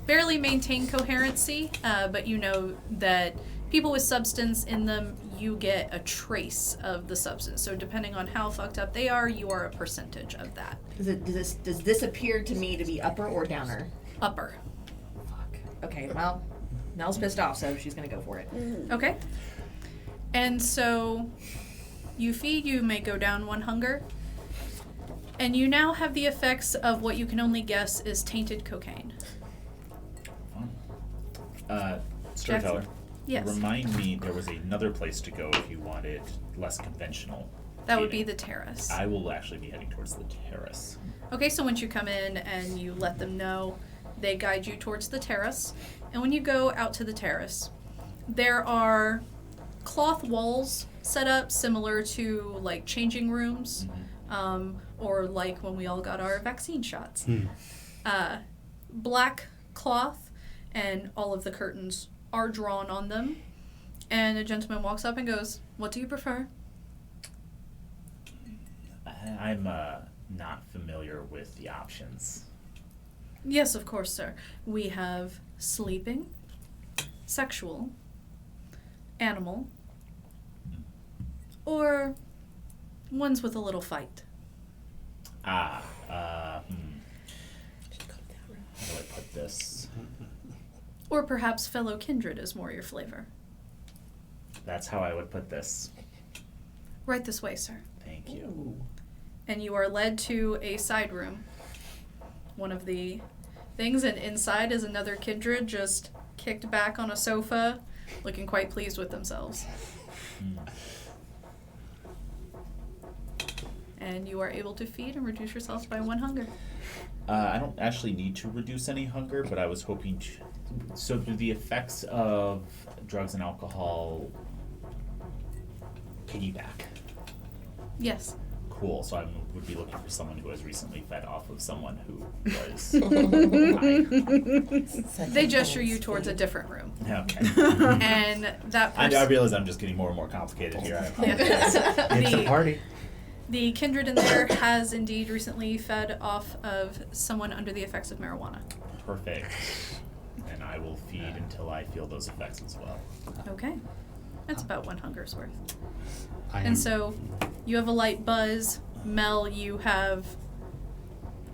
barely maintain coherency, but you know that people with substance in them, you get a trace of the substance. So depending on how fucked up they are, you are a percentage of that. Does this appear to me to be upper or downer? Upper. Fuck. Okay, well, Mel's pissed off, so she's gonna go for it. Okay. And so you feed, you may go down 1 hunger. And you now have the effects of what you can only guess is tainted cocaine. Storyteller. Yes. Remind me, there was another place to go if you wanted less conventional. That would be feeding. the terrace. I will actually be heading towards the terrace. Okay, so once you come in and you let them know, they guide you towards the terrace. And when you go out to the terrace, There are cloth walls set up similar to like changing rooms, or like when we all got our vaccine shots. Black cloth, and all of the curtains are drawn on them. And a gentleman walks up and goes, "What do you prefer?" I'm not familiar with the options. Yes, of course, sir. We have sleeping, sexual, animal, or ones with a little fight. How do I put this? Or perhaps fellow kindred is more your flavor. That's how I would put this. Right this way, sir. Thank you. Ooh. And you are led to a side room. One of the things, and inside is another kindred just kicked back on a sofa, looking quite pleased with themselves. And you are able to feed and reduce yourselves by 1 hunger. I don't actually need to reduce any hunger, but I was hoping to. So, do the effects of drugs and alcohol piggyback? Yes. Cool. So I would be looking for someone who has recently fed off of someone who was high. They gesture you towards a different room. Okay. And that I person... realize I'm just getting more and more complicated here. I apologize. It's a party. The kindred in there has indeed recently fed off of someone under the effects of marijuana. Perfect. And I will feed until I feel those effects as well. Okay. That's about 1 hunger's worth. I am- And so you have a light buzz. Mel, you have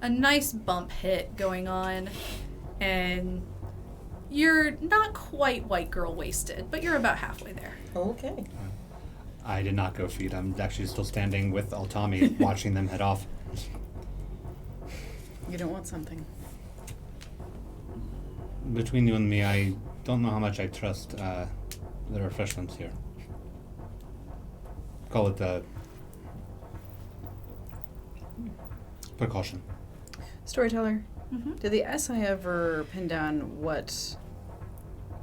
a nice bump hit going on. And you're not quite white girl wasted, but you're about halfway there. Okay. I did not go feed. I'm actually still standing with Altami, watching them head off. You don't want something. Between you and me, I don't know how much I trust the refreshments here. Call it the precaution. Storyteller, Mm-hmm. did the SI ever pin down what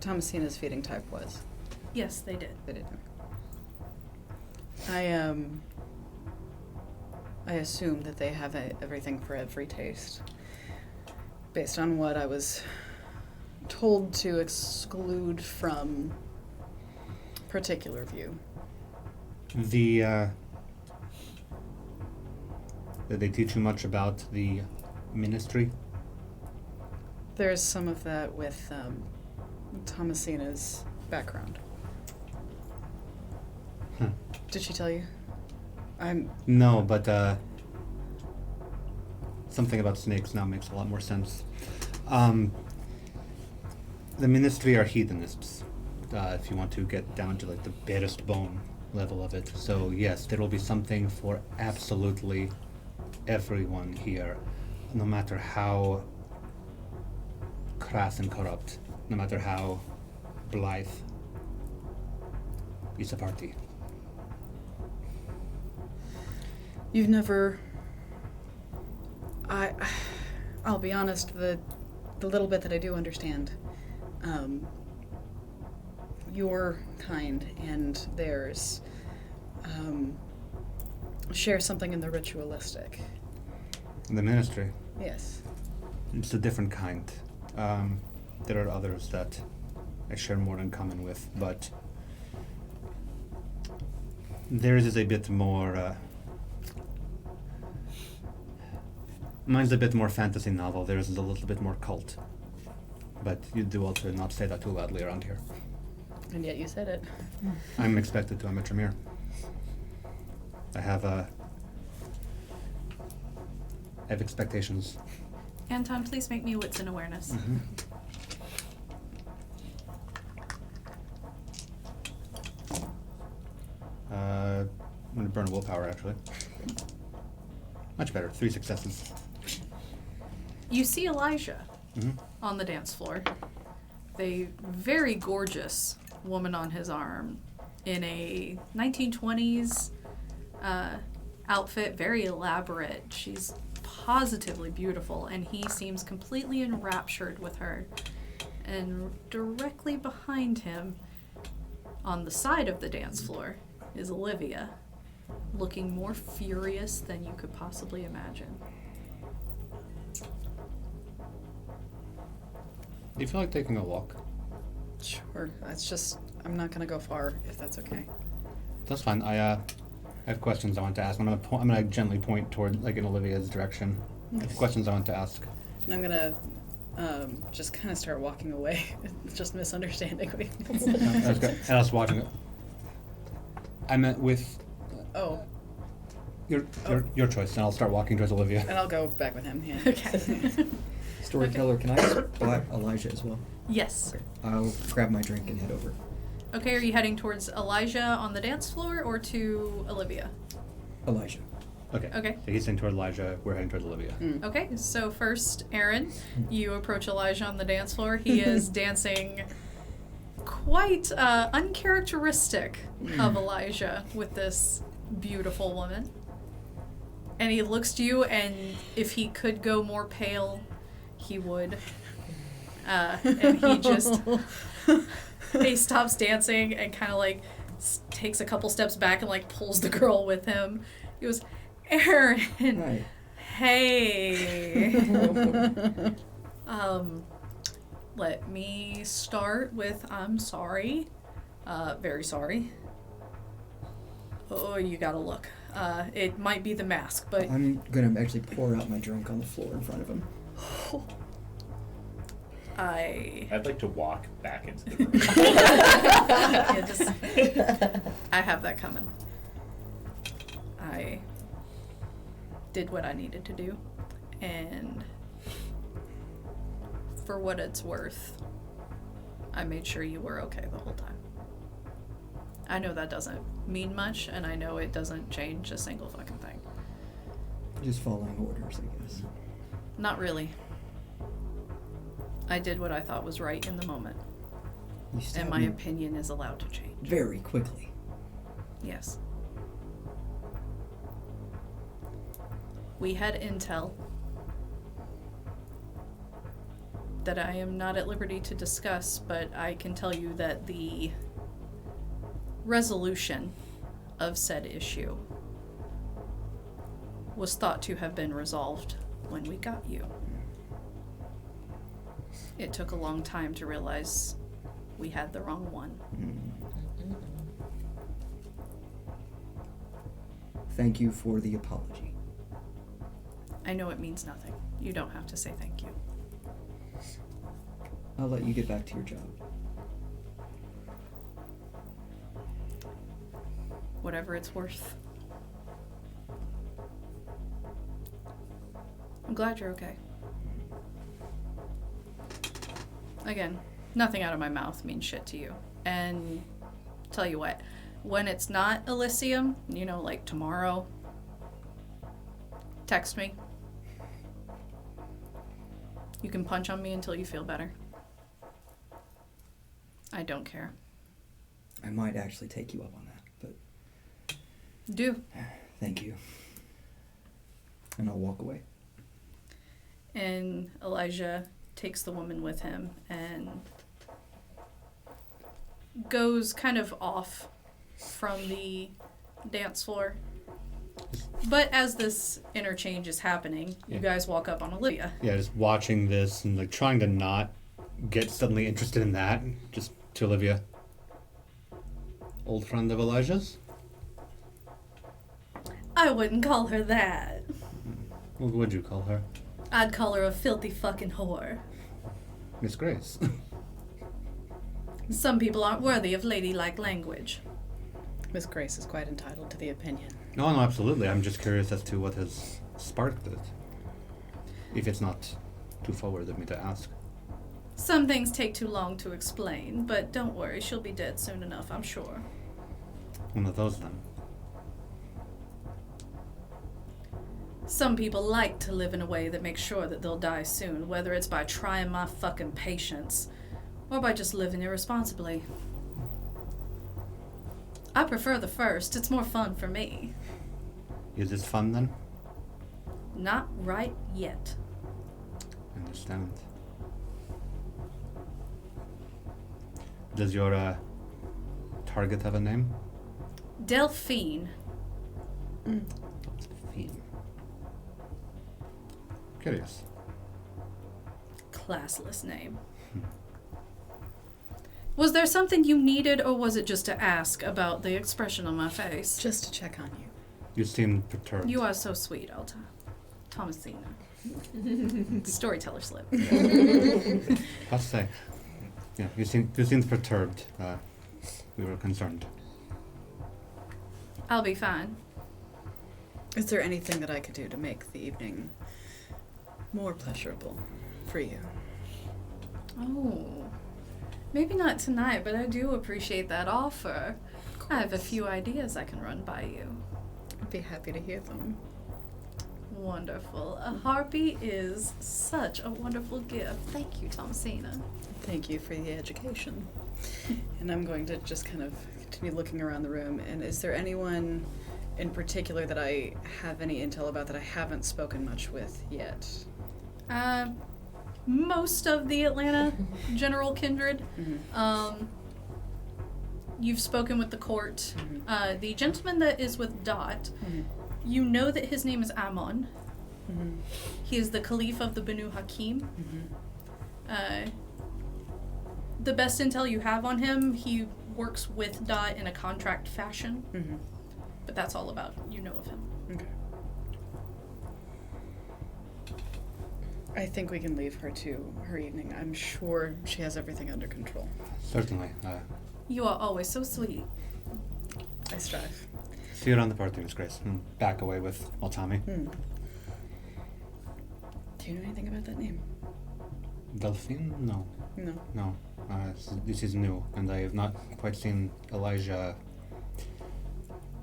Thomasina's feeding type was? Yes, they did. They did. I assume that they have everything for every taste. Based on what I was told to exclude from particular view. Did they teach you much about the ministry? There's some of that with Thomasina's background. Huh. Did she tell you? No, but something about snakes now makes a lot more sense. The ministry are heathenists, if you want to get down to like the barest bone level of it. So yes, there will be something for absolutely everyone here, no matter how crass and corrupt, no matter how blithe. It's a party. You've never... I'll be honest, the little bit that I do understand, your kind and theirs share something in the ritualistic. The ministry, Yes. it's a different kind. There are others that I share more in common with, but theirs is a bit more, mine's a bit more fantasy novel, theirs is a little bit more cult. But you do also not say that too loudly around here. And yet you said it. I'm expected to, I'm a Tremere. I have expectations. Anton, please make me wits and awareness. I'm gonna burn willpower, actually. Much better, 3 successes. You see Elijah Mm-hmm. on the dance floor. A very gorgeous woman on his arm in a 1920s outfit, very elaborate. She's positively beautiful, and he seems completely enraptured with her. And directly behind him, On the side of the dance floor is Olivia, looking more furious than you could possibly imagine. Do you feel like taking a walk? Sure. That's just, I'm not going to go far, if that's okay. That's fine. I have questions I want to ask. I'm gonna gently point toward, like, in Olivia's direction. I have questions I want to ask. And I'm going to just kind of start walking away. It's just misunderstanding me. That's good. And I was watching it. I meant with Oh, your choice, and I'll start walking towards Olivia. and I'll go back with him, yeah. Okay. Storyteller, can I spot Elijah as well? Yes. Okay. I'll grab my drink and head over. Okay, are you heading towards Elijah on the dance floor or to Olivia? Elijah. Okay. Okay. So he's heading toward Elijah. We're heading towards Olivia. Okay, so first, Aaron, you approach Elijah on the dance floor. He is dancing quite uncharacteristic of Elijah with this beautiful woman. And he looks to you, and if he could go more pale, he would. And he just... he stops dancing and kind of like takes a couple steps back and like pulls the girl with him. He goes, Aaron, Hi. hey. Let me start with I'm sorry. Very sorry. Oh, you gotta look. It might be the mask, but I'm gonna actually pour out my drink on the floor in front of him. I'd like to walk back into the room. yeah, just, I have that coming. I did what I needed to do, and for what it's worth, I made sure you were okay the whole time. I know that doesn't mean much, and I know it doesn't change a single fucking thing. Just following orders, I guess. Not really. I did what I thought was right in the moment, You and stabbed my me opinion is allowed to change. very quickly. Yes. We had intel that I am not at liberty to discuss, but I can tell you that the resolution of said issue was thought to have been resolved when we got you. It took a long time to realize we had the wrong one. Thank you for the apology. I know it means nothing. You don't have to say thank you. I'll let you get back to your job. Whatever it's worth. I'm glad you're okay. Again, nothing out of my mouth means shit to you. And tell you what, when it's not Elysium, you know, like tomorrow, text me. You can punch on me until you feel better. I don't care. I might actually take you up on that, but Do. thank you. And I'll walk away. And Elijah takes the woman with him and goes kind of off from the dance floor. But as this interchange is happening, you guys walk up on Olivia. Yeah, just watching this and like trying to not get suddenly interested in that. Just to Olivia. Old friend of Elijah's? I wouldn't call her that. What would you call her? I'd call her a filthy fucking whore. Miss Grace. Some people aren't worthy of ladylike language. Miss Grace is quite entitled to the opinion. No, absolutely. I'm just curious as to what has sparked it. If it's not too forward of me to ask. Some things take too long to explain, but don't worry, she'll be dead soon enough, I'm sure. One of those then. Some people like to live in a way that makes sure that they'll die soon, whether it's by trying my fucking patience or by just living irresponsibly. I prefer the first. It's more fun for me. Is this fun then? Not right yet. I understand. Does your target have a name? Delphine. Delphine. Curious. Classless name. Was there something you needed, or was it just to ask about the expression on my face? Just to check on you. You seem perturbed. You are so sweet, Alta. Thomasina. Storyteller slip. I'll say. Yeah, you seem perturbed. We were concerned. I'll be fine. Is there anything that I could do to make the evening more pleasurable for you? Oh. Maybe not tonight, but I do appreciate that offer. I have a few ideas I can run by you. I'd be happy to hear them. Wonderful. A harpy is such a wonderful gift. Thank you, Thomasina. Thank you for the education. And I'm going to just kind of continue looking around the room. And is there anyone in particular that I have any intel about that I haven't spoken much with yet? Most of the Atlanta general kindred. Mm-hmm. You've spoken with the court. Mm-hmm. The gentleman that is with Dot, Mm-hmm. you know that his name is Amon. Mm-hmm. He is the Caliph of the Banu Hakim. Mm-hmm. The best intel you have on him, he works with Dot in a contract fashion. Mm-hmm. But that's all about you know of him. Okay. I think we can leave her to her evening. I'm sure she has everything under control. Certainly. You are always so sweet. I strive. See you around the party, Miss Grace. And back away with Altami. Do you know anything about that name? Delphine? No. No. This is new, and I have not quite seen Elijah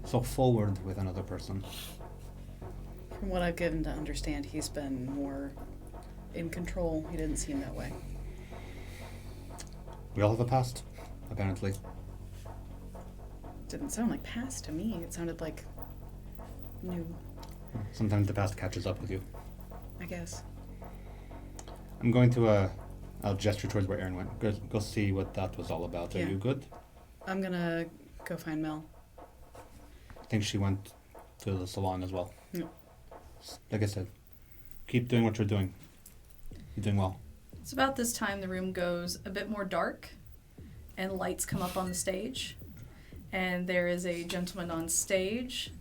so forward with another person. From what I've given to understand, he's been more in control. He didn't seem that way. We all have a past, apparently. Didn't sound like past to me. It sounded like new, Sometimes the past catches up with you. I guess. I'm going to, I'll gesture towards where Aaron went. Go see what that was all about. Are Yeah. you good? I'm gonna go find Mel. I think she went to the salon as well. Yep. Like I said, keep doing what you're doing. You're doing well. It's about this time the room goes a bit more dark and lights come up on the stage. And there is a gentleman on stage.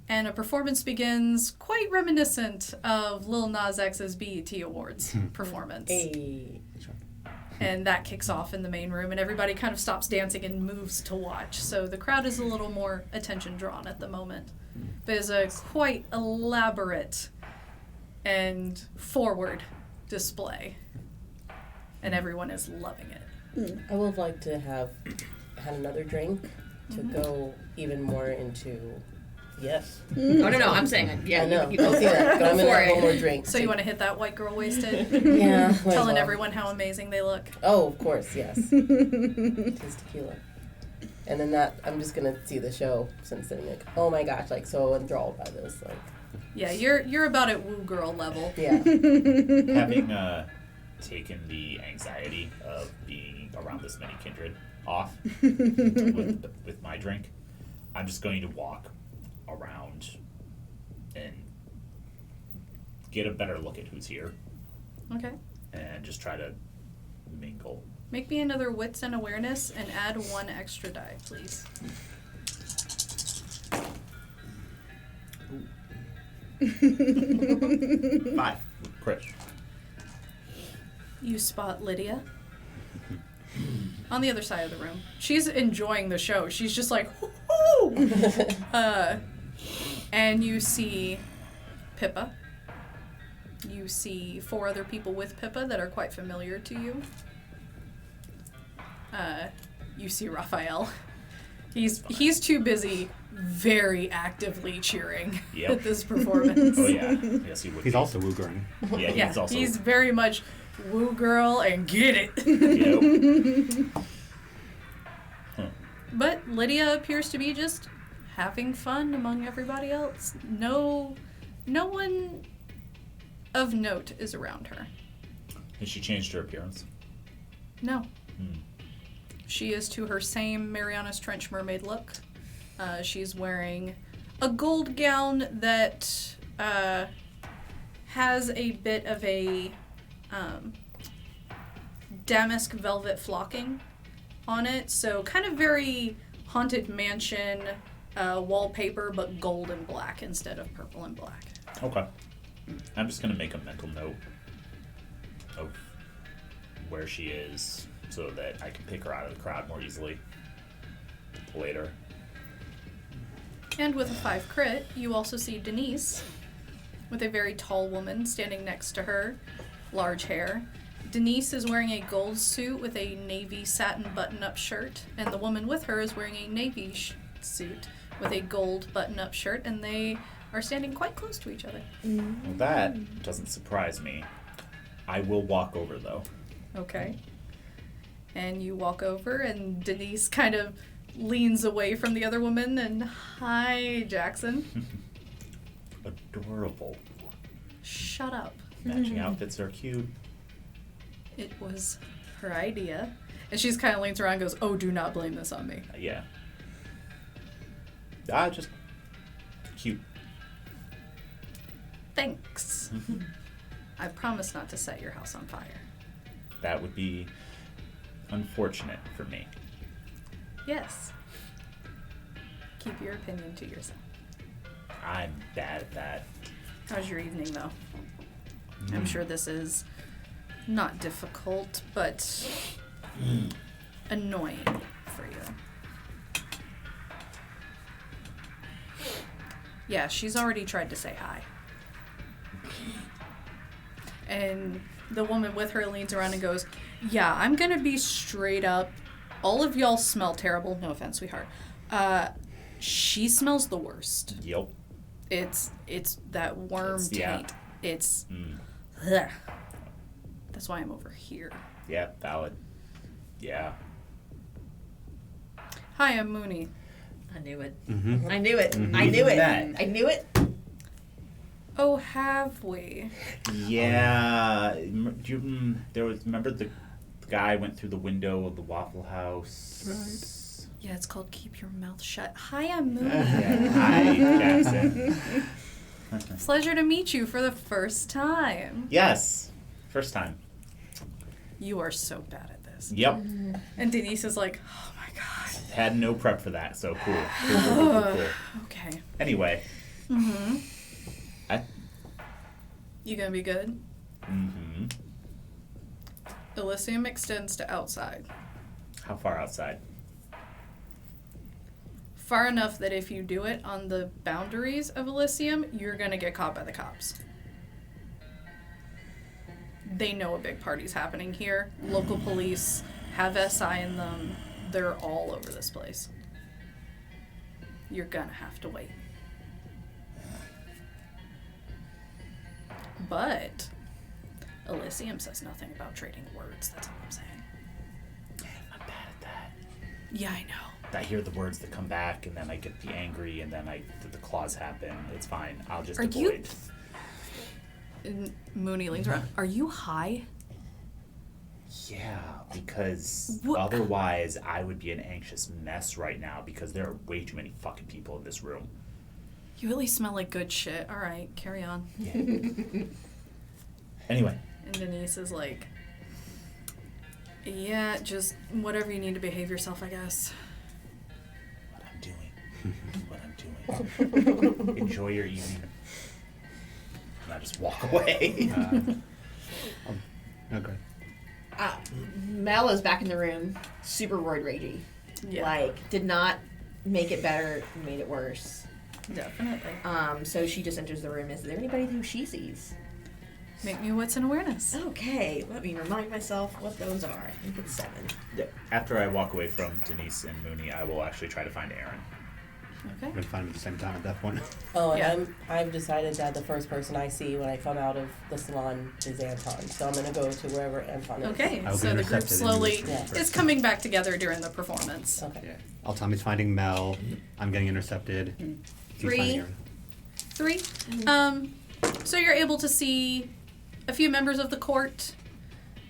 And a performance begins quite reminiscent of Lil Nas X's BET Awards performance. Hey. And that kicks off in the main room, and everybody kind of stops dancing and moves to watch. So the crowd is a little more attention drawn at the moment. But it's a quite elaborate and forward display. And everyone is loving it. I would like to have had another drink to go even more into. Yes. Oh, no, I'm saying, yeah, I know. you go I see that, but I'm for gonna have it. one more drink. So you want to hit that white girl wasted? Yeah. might as Telling well. everyone how amazing they look. Oh, of course, yes. It's tequila. And then that, I'm just gonna see the show since then. Like, oh my gosh, like so enthralled by this. Like, Yeah, you're about at woo girl level. yeah. Having taken the anxiety of being around this many kindred off with my drink, I'm just going to walk around and get a better look at who's here Okay. and just try to mingle. Make me another wits and awareness and add 1 extra die, please. Five. Chris. You spot Lydia on the other side of the room. She's enjoying the show. She's just like, whoo! And you see Pippa. You see 4 other people with Pippa that are quite familiar to you. You see Raphael. He's too busy very actively cheering Yep. at this performance. Oh yeah. Yes, he would. He's be. also woogering. Yeah, Yeah, he's also. he's very much woo girl and get it. Yep. But Lydia appears to be just having fun among everybody else. No one of note is around her. Has she changed her appearance? No. She is to her same Mariana's Trench mermaid look. She's wearing a gold gown that has a bit of a damask velvet flocking on it. So kind of very Haunted Mansion wallpaper, but gold and black instead of purple and black. Okay. I'm just going to make a mental note of where she is so that I can pick her out of the crowd more easily later. And with a 5 crit, you also see Denise with a very tall woman standing next to her, large hair. Denise is wearing a gold suit with a navy satin button-up shirt, and the woman with her is wearing a navy suit with a gold button-up shirt, and they are standing quite close to each other. Well, that doesn't surprise me. I will walk over, though. Okay. And you walk over, and Denise kind of leans away from the other woman, and hi, Jackson. Adorable. Shut up. Matching outfits are cute. It was her idea. And she's kind of leans around and goes, oh, do not blame this on me. Yeah. Just cute. Thanks. I promise not to set your house on fire. That would be unfortunate for me. Yes. Keep your opinion to yourself. I'm bad at that. How's your evening, though? I'm sure this is not difficult, but annoying for you. Yeah, she's already tried to say hi. And the woman with her leans around and goes, yeah, I'm gonna be straight up. All of y'all smell terrible. No offense, sweetheart. She smells the worst. Yep. It's that worm taint. Yeah. It's ugh. That's why I'm over here. Yeah, valid. Yeah. Hi, I'm Mooney. I knew it. Mm-hmm. I knew it. Mhm. I knew it. Met. I knew it. Oh, have we? Yeah. Remember the guy went through the window of the Waffle House? Yeah, it's called Keep Your Mouth Shut. Hi, I'm Mooney. Yeah. Hi, Jackson. Pleasure to meet you for the first time. Yes. First time. You are so bad at this. Yep. And Denise is like, oh my god. Had no prep for that, so cool. Cool. Okay. Anyway. Mm-hmm. I. You gonna be good? Mm-hmm. Elysium extends to outside. How far outside? Far enough that if you do it on the boundaries of Elysium, you're gonna get caught by the cops. They know a big party's happening here. Local police have SI in them. They're all over this place. You're gonna have to wait. But Elysium says nothing about trading words. That's all I'm saying. I'm bad at that. Yeah, I know. I hear the words that come back, and then I get the angry, and then the claws happen. It's fine. I'll just Are avoid. you- And Mooney leans around. Are you high? Yeah, because What- otherwise I would be an anxious mess right now because there are way too many fucking people in this room. You really smell like good shit. All right, carry on. Anyway. And Denise is like, yeah, just whatever you need to behave yourself, I guess. What I'm doing. Enjoy your evening. And I just walk away. Okay. Mel is back in the room, super roid ragey. Yeah. Like, did not make it better, made it worse. Definitely. So she just enters the room. Is there anybody who she sees? Make me what's in awareness. Okay, let me remind myself what those are. I think it's 7. After I walk away from Denise and Mooney, I will actually try to find Aaron. Okay. I'm gonna find them at the same time at that point. Oh, Yeah. and I've decided that the first person I see when I come out of the salon is Anton. So I'm going to go to wherever Anton is. Okay, I'll so be the group intercepted slowly in this is coming back together during the performance. Okay. Yeah. Altomi's finding Mel. I'm getting intercepted. He's 3. finding Aaron. 3. So you're able to see a few members of the court.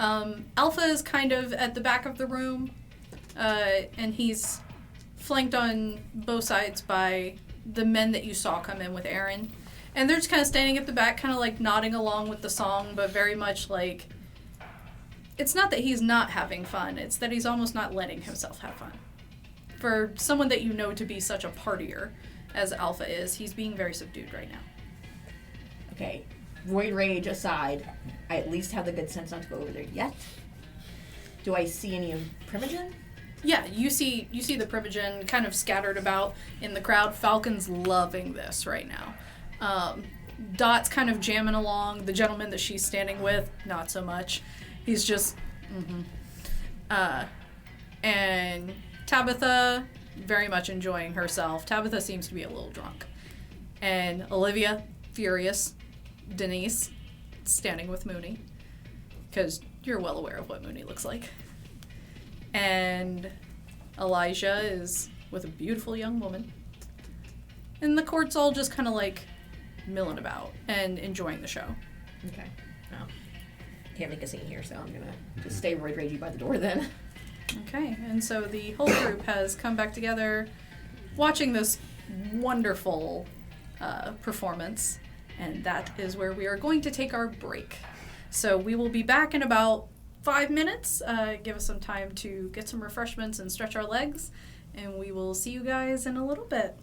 Alpha is kind of at the back of the room. and he's flanked on both sides by the men that you saw come in with Aaron. And they're just kind of standing at the back, kind of like nodding along with the song, but very much like, it's not that he's not having fun, it's that he's almost not letting himself have fun. For someone that you know to be such a partier as Alpha is, he's being very subdued right now. Okay, Void Rage aside, I at least have the good sense not to go over there yet. Do I see any of Primogen? Yeah, you see the Primogen kind of scattered about in the crowd. Falcon's loving this right now. Dot's kind of jamming along. The gentleman that she's standing with, not so much. He's just, and Tabitha, very much enjoying herself. Tabitha seems to be a little drunk. And Olivia, furious. Denise, standing with Mooney. Because you're well aware of what Mooney looks like. And Elijah is with a beautiful young woman. And the court's all just kind of like milling about and enjoying the show. Okay. Oh. Can't make a scene here, so I'm gonna just stay Void Ragey by the door then. Okay, and so the whole group has come back together watching this wonderful performance, and that is where we are going to take our break. So we will be back in about 5 minutes. Give us some time to get some refreshments and stretch our legs, and we will see you guys in a little bit.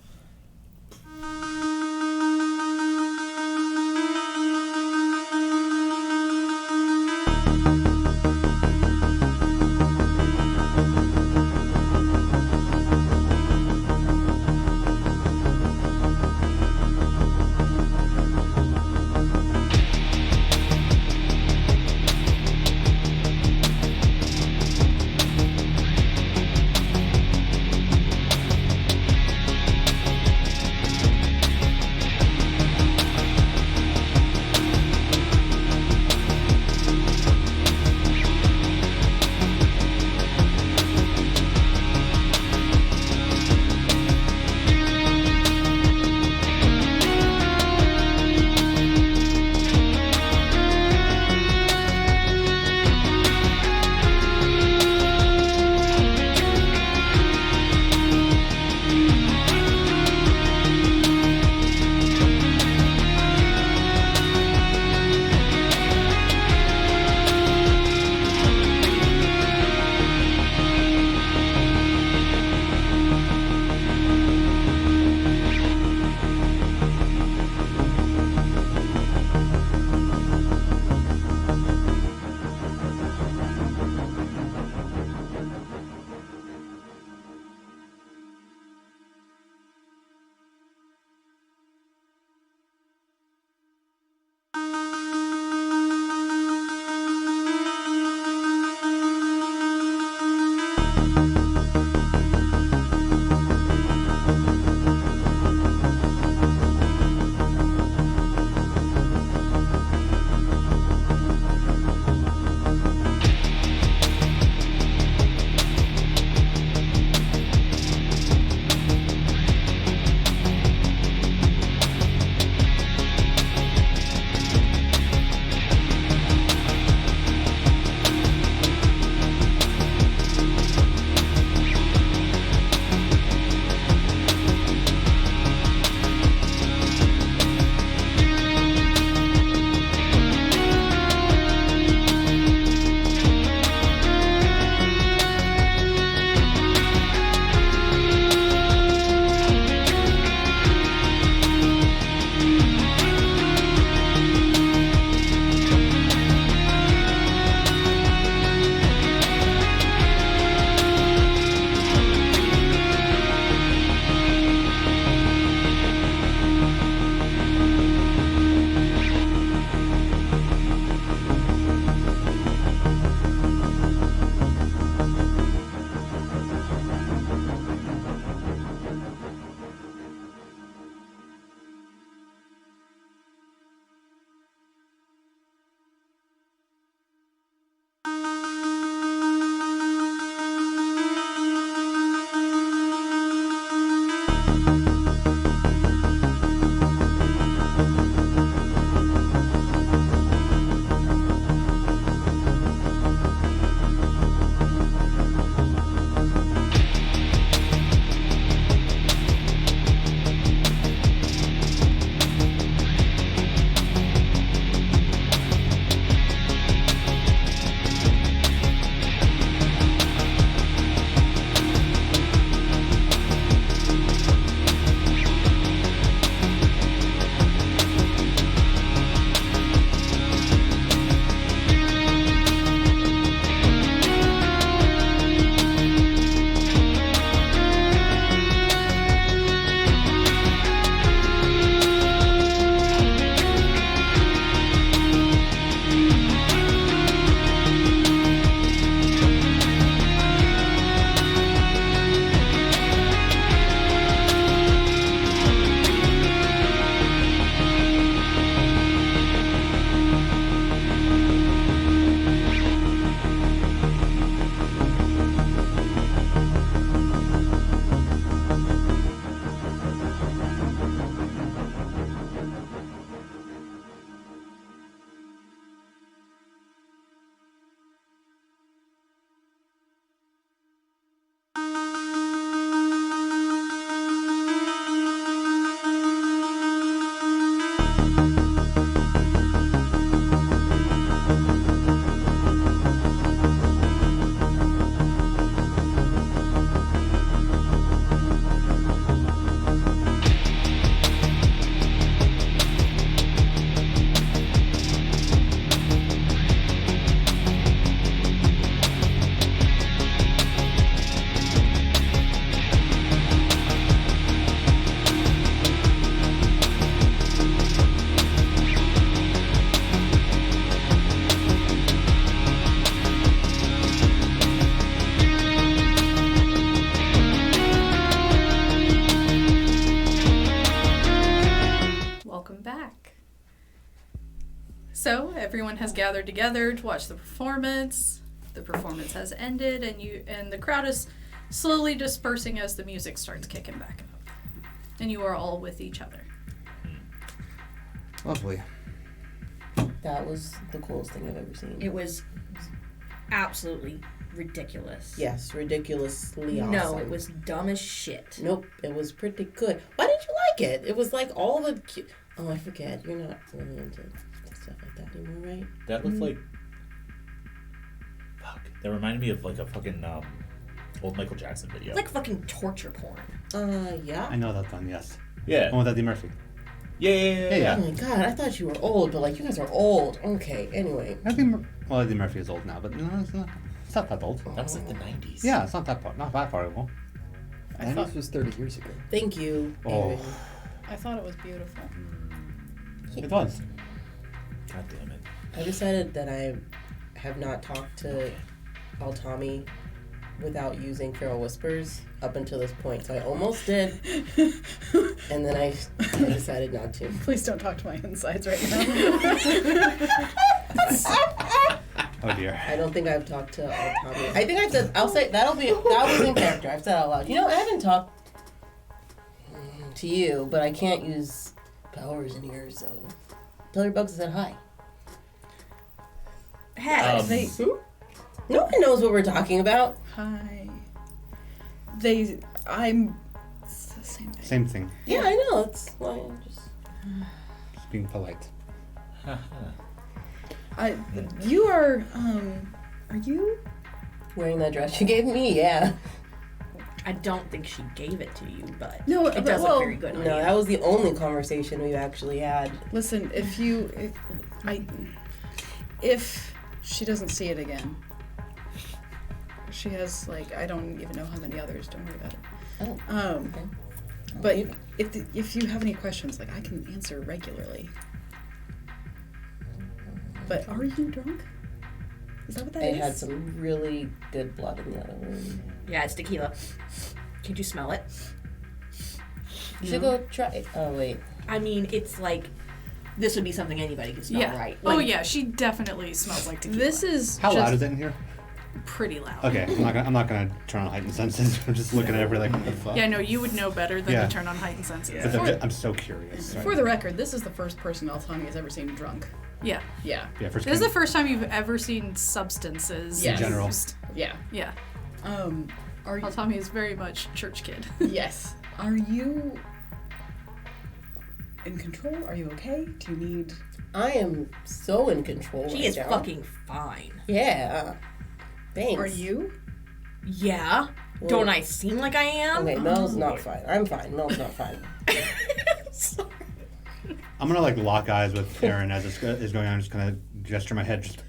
everyone has gathered together to watch the performance. The performance has ended, and the crowd is slowly dispersing as the music starts kicking back up. And you are all with each other. Lovely. That was the coolest thing I've ever seen. It was absolutely ridiculous. Yes, ridiculously awesome. No, it was dumb as shit. Nope, it was pretty good. Why did you like it? It was like all the cute... Oh, I forget. You're not really into stuff like that anymore, right? That looked like. Fuck. That reminded me of like a fucking old Michael Jackson video. It's like fucking torture porn. Yeah. I know that one, yes. Yeah. One with Eddie Murphy. Yeah. Oh my god, I thought you were old, but like you guys are old. Okay, anyway. Eddie Murphy is old now, but no, it's not that old. That was like the 90s. Yeah, it's not that far ago. I thought this was 30 years ago. Thank you, Oh. Aaron. I thought it was beautiful. It was. God damn it. I decided that I have not talked to Altami without using Feral Whispers up until this point. So I almost did, and then I decided not to. Please don't talk to my insides right now. Oh dear. I don't think I've talked to Altami. I think I've said, that was in character. I've said it out loud. You know, I haven't talked to you, but I can't use powers in here, so tell your bugs I said hi. Hey, No one knows what we're talking about. Hi. It's the same thing. Same thing. Yeah, I know. That's why I'm just... Just being polite. You are you? Wearing that dress you gave me? Yeah. I don't think she gave it to you, but No, it does well, look very good on No, you. that was the only conversation we've actually had. Listen, if she doesn't see it again, she has like I don't even know how many others. Don't worry about it. Oh, okay. But if you have any questions, like I can answer regularly. But are you drunk? Is that what that I is? had some really good blood in the other room. Yeah, it's tequila. Could you smell it? You should go try it. Oh, wait. I mean, it's like this would be something anybody could smell, Yeah. right? Oh Like, yeah, she definitely smells like tequila. This is How loud is it in here? pretty loud. Okay, I'm not gonna turn on heightened senses. I'm just looking at everything like, what the fuck? Yeah, no, you would know better than Yeah. to turn on heightened senses. Yeah. But I'm so curious. For the record, this is the first person Altami has ever seen drunk. Yeah. Yeah. Yeah, first This is the first time you've ever seen substances Yes. in general. used. Yeah. Yeah. Are you? Well, Tommy is very much church kid. Yes. Are you in control? Are you okay? Do you need? I am so in control she right is now. fucking fine. Yeah. Thanks. Are you? Yeah. Well- Don't I seem like I am? Okay, Mel's not fine. I'm fine. Mel's not fine. Sorry. I'm gonna like lock eyes with Aaron as this is going on. I'm just gonna gesture my head just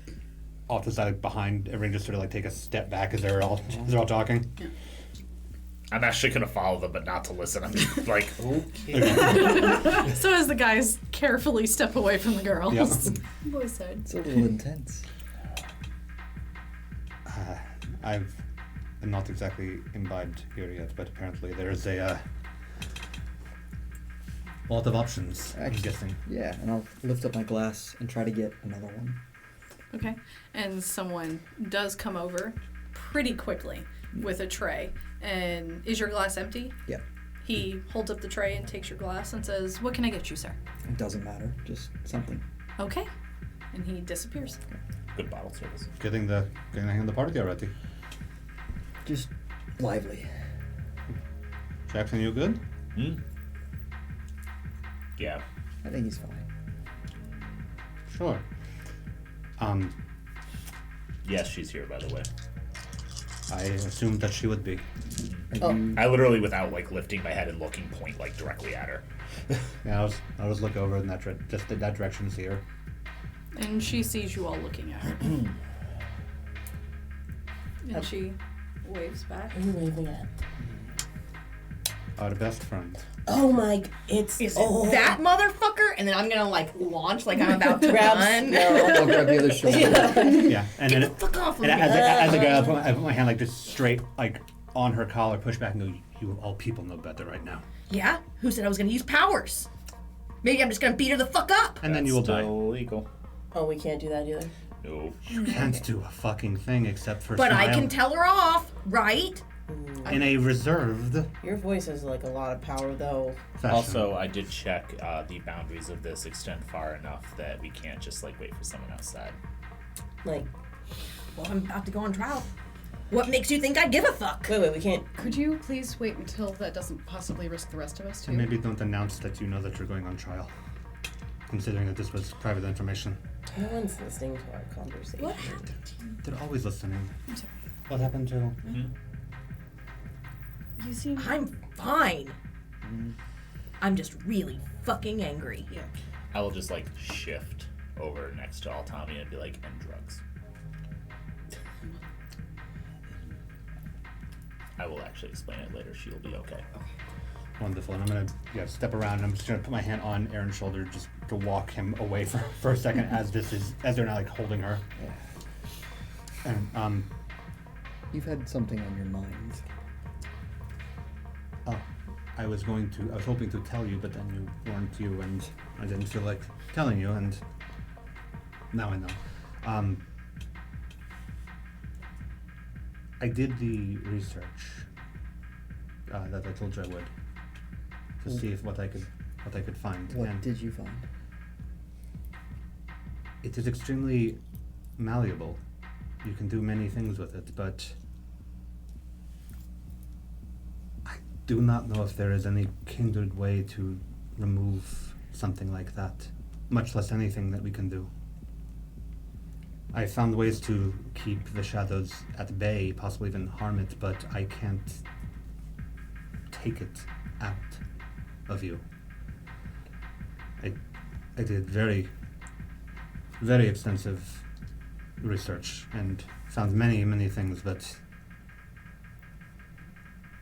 off the side behind everyone, just sort of like take a step back as they're all talking. I'm actually gonna follow them, but not to listen. I'm just like, okay. So as the guys carefully step away from the girls. Yep. Boy said. It's a little intense. I'm not exactly imbibed here yet, but apparently there's a lot of options. I'm guessing. Yeah, and I'll lift up my glass and try to get another one. Okay. And someone does come over pretty quickly with a tray. And is your glass empty? Yep. He holds up the tray and takes your glass and says, "What can I get you, sir?" It doesn't matter, just something. Okay. And he disappears. Good bottle service. Getting the hang of the party already. Just lively. Jackson, you good? Yeah. I think he's fine. Sure. Yes, she's here, by the way. I assumed that she would be. Are you, I literally, without like lifting my head and looking, point like directly at her. Yeah, I was look over in that just that direction to see her. And she sees you all looking at her. And she waves back. What are you waving at? Our best friend. Oh my, it's... Is oh. it that motherfucker? And then I'm gonna like launch like I'm about to Grabs- run. I'll grab the other shoulder. Yeah, and then Fuck off of and me. as I go, I put my hand like just straight like on her collar, push back, and go. You of all people know better right now. Yeah? Who said I was gonna use powers? Maybe I'm just gonna beat her the fuck up. And then you will die. Illegal. Oh, we can't do that either. No. You can't do a fucking thing except for But I smile can tell her off, right? Ooh. in a reserved Your voice has like a lot of power, though. fashion. Also, I did check the boundaries of this extend far enough that we can't just like wait for someone outside. Like, Well, I'm about to go on trial. What makes you think I give a fuck? wait, we can't. Could you please wait until that doesn't possibly risk the rest of us too? And maybe don't announce that you know that you're going on trial, considering that this was private information. No one's listening to our conversation. What? They're always listening. I'm sorry. What happened to? You seem. I'm fine. I'm just really fucking angry. Yeah. I will just like shift over next to Altami and be like, and drugs. I will actually explain it later. She'll be okay. Wonderful. And I'm gonna step around and I'm just gonna put my hand on Aaron's shoulder just to walk him away for a second as they're not like holding her. And You've had something on your mind. I was hoping to tell you, but then you weren't you, and I didn't feel like telling you, and now I know. I did the research that I told you I would to see if what I could find. What and did you find? it is extremely malleable. You can do many things with it, but I do not know if there is any kindred way to remove something like that, much less anything that we can do. I found ways to keep the shadows at bay, possibly even harm it, but I can't take it out of you. I did very, very extensive research and found many, many things, but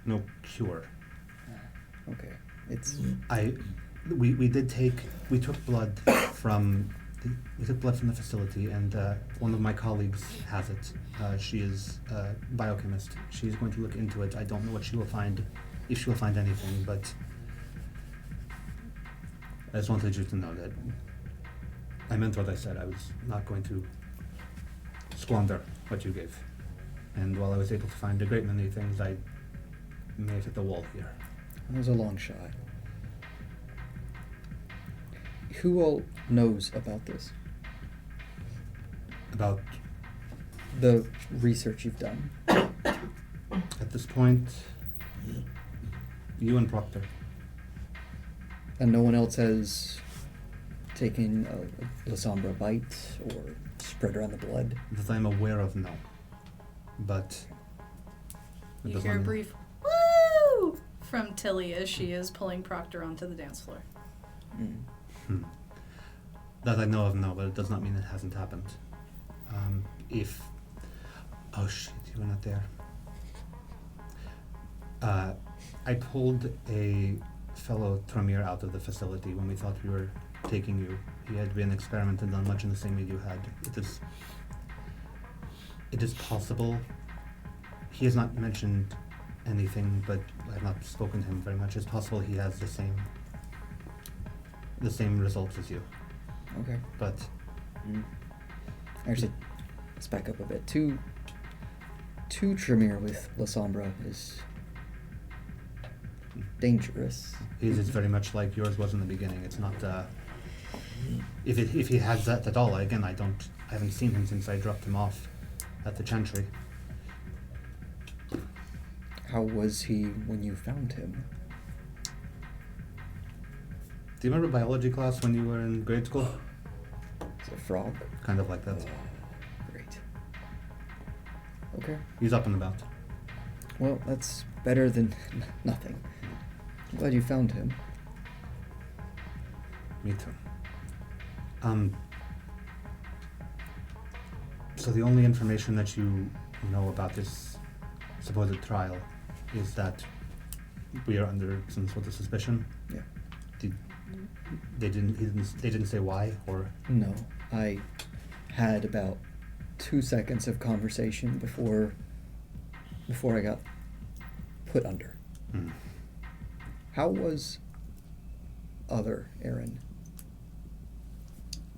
no cure. Okay. It's We took blood from the facility, and one of my colleagues has it. She is a biochemist. She's going to look into it. I don't know what she will find, if she will find anything, but I just wanted you to know that I meant what I said. I was not going to squander what you gave. And while I was able to find a great many things, I may have hit the wall here. It was a long shot. Who all knows about this? About, The research you've done. at this point, you and Proctor. And no one else has taken a La Sombra bite or spread around the blood? That I'm aware of, no. But it You does hear a not mean- brief woo from Tilly as she is pulling Proctor onto the dance floor. That I know of, no, but it does not mean it hasn't happened. Oh shit, you were not there. I pulled a fellow Tremere out of the facility when we thought we were taking you. He had been experimented on much in the same way you had. It is possible. He has not mentioned anything, but I have not spoken to him very much. It's possible he has the same results as you. Okay. But Actually, let's back up a bit. Two Tremere with La Sombra is dangerous. his is very much like yours was in the beginning. It's not. If he has that at all, again, I haven't seen him since I dropped him off at the Chantry. How was he when you found him? Do you remember biology class when you were in grade school? Is it a frog? Kind of like that. Great. Okay. He's up and about. Well, that's better than nothing. I'm glad you found him. Me too. So the only information that you know about this supposed trial is that we are under some sort of suspicion. Yeah. They didn't say why, or No, I had about 2 seconds of conversation before I got put under. How was other Aaron?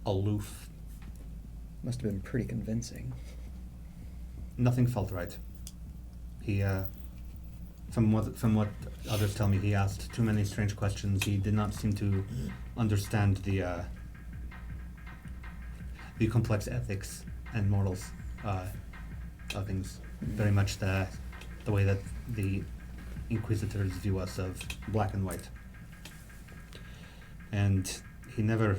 aloof, Must have been pretty convincing. Nothing felt right. He, from what others tell me, he asked too many strange questions. He did not seem to understand the complex ethics and morals of things. Very much the way that the Inquisitors view us of black and white. And he never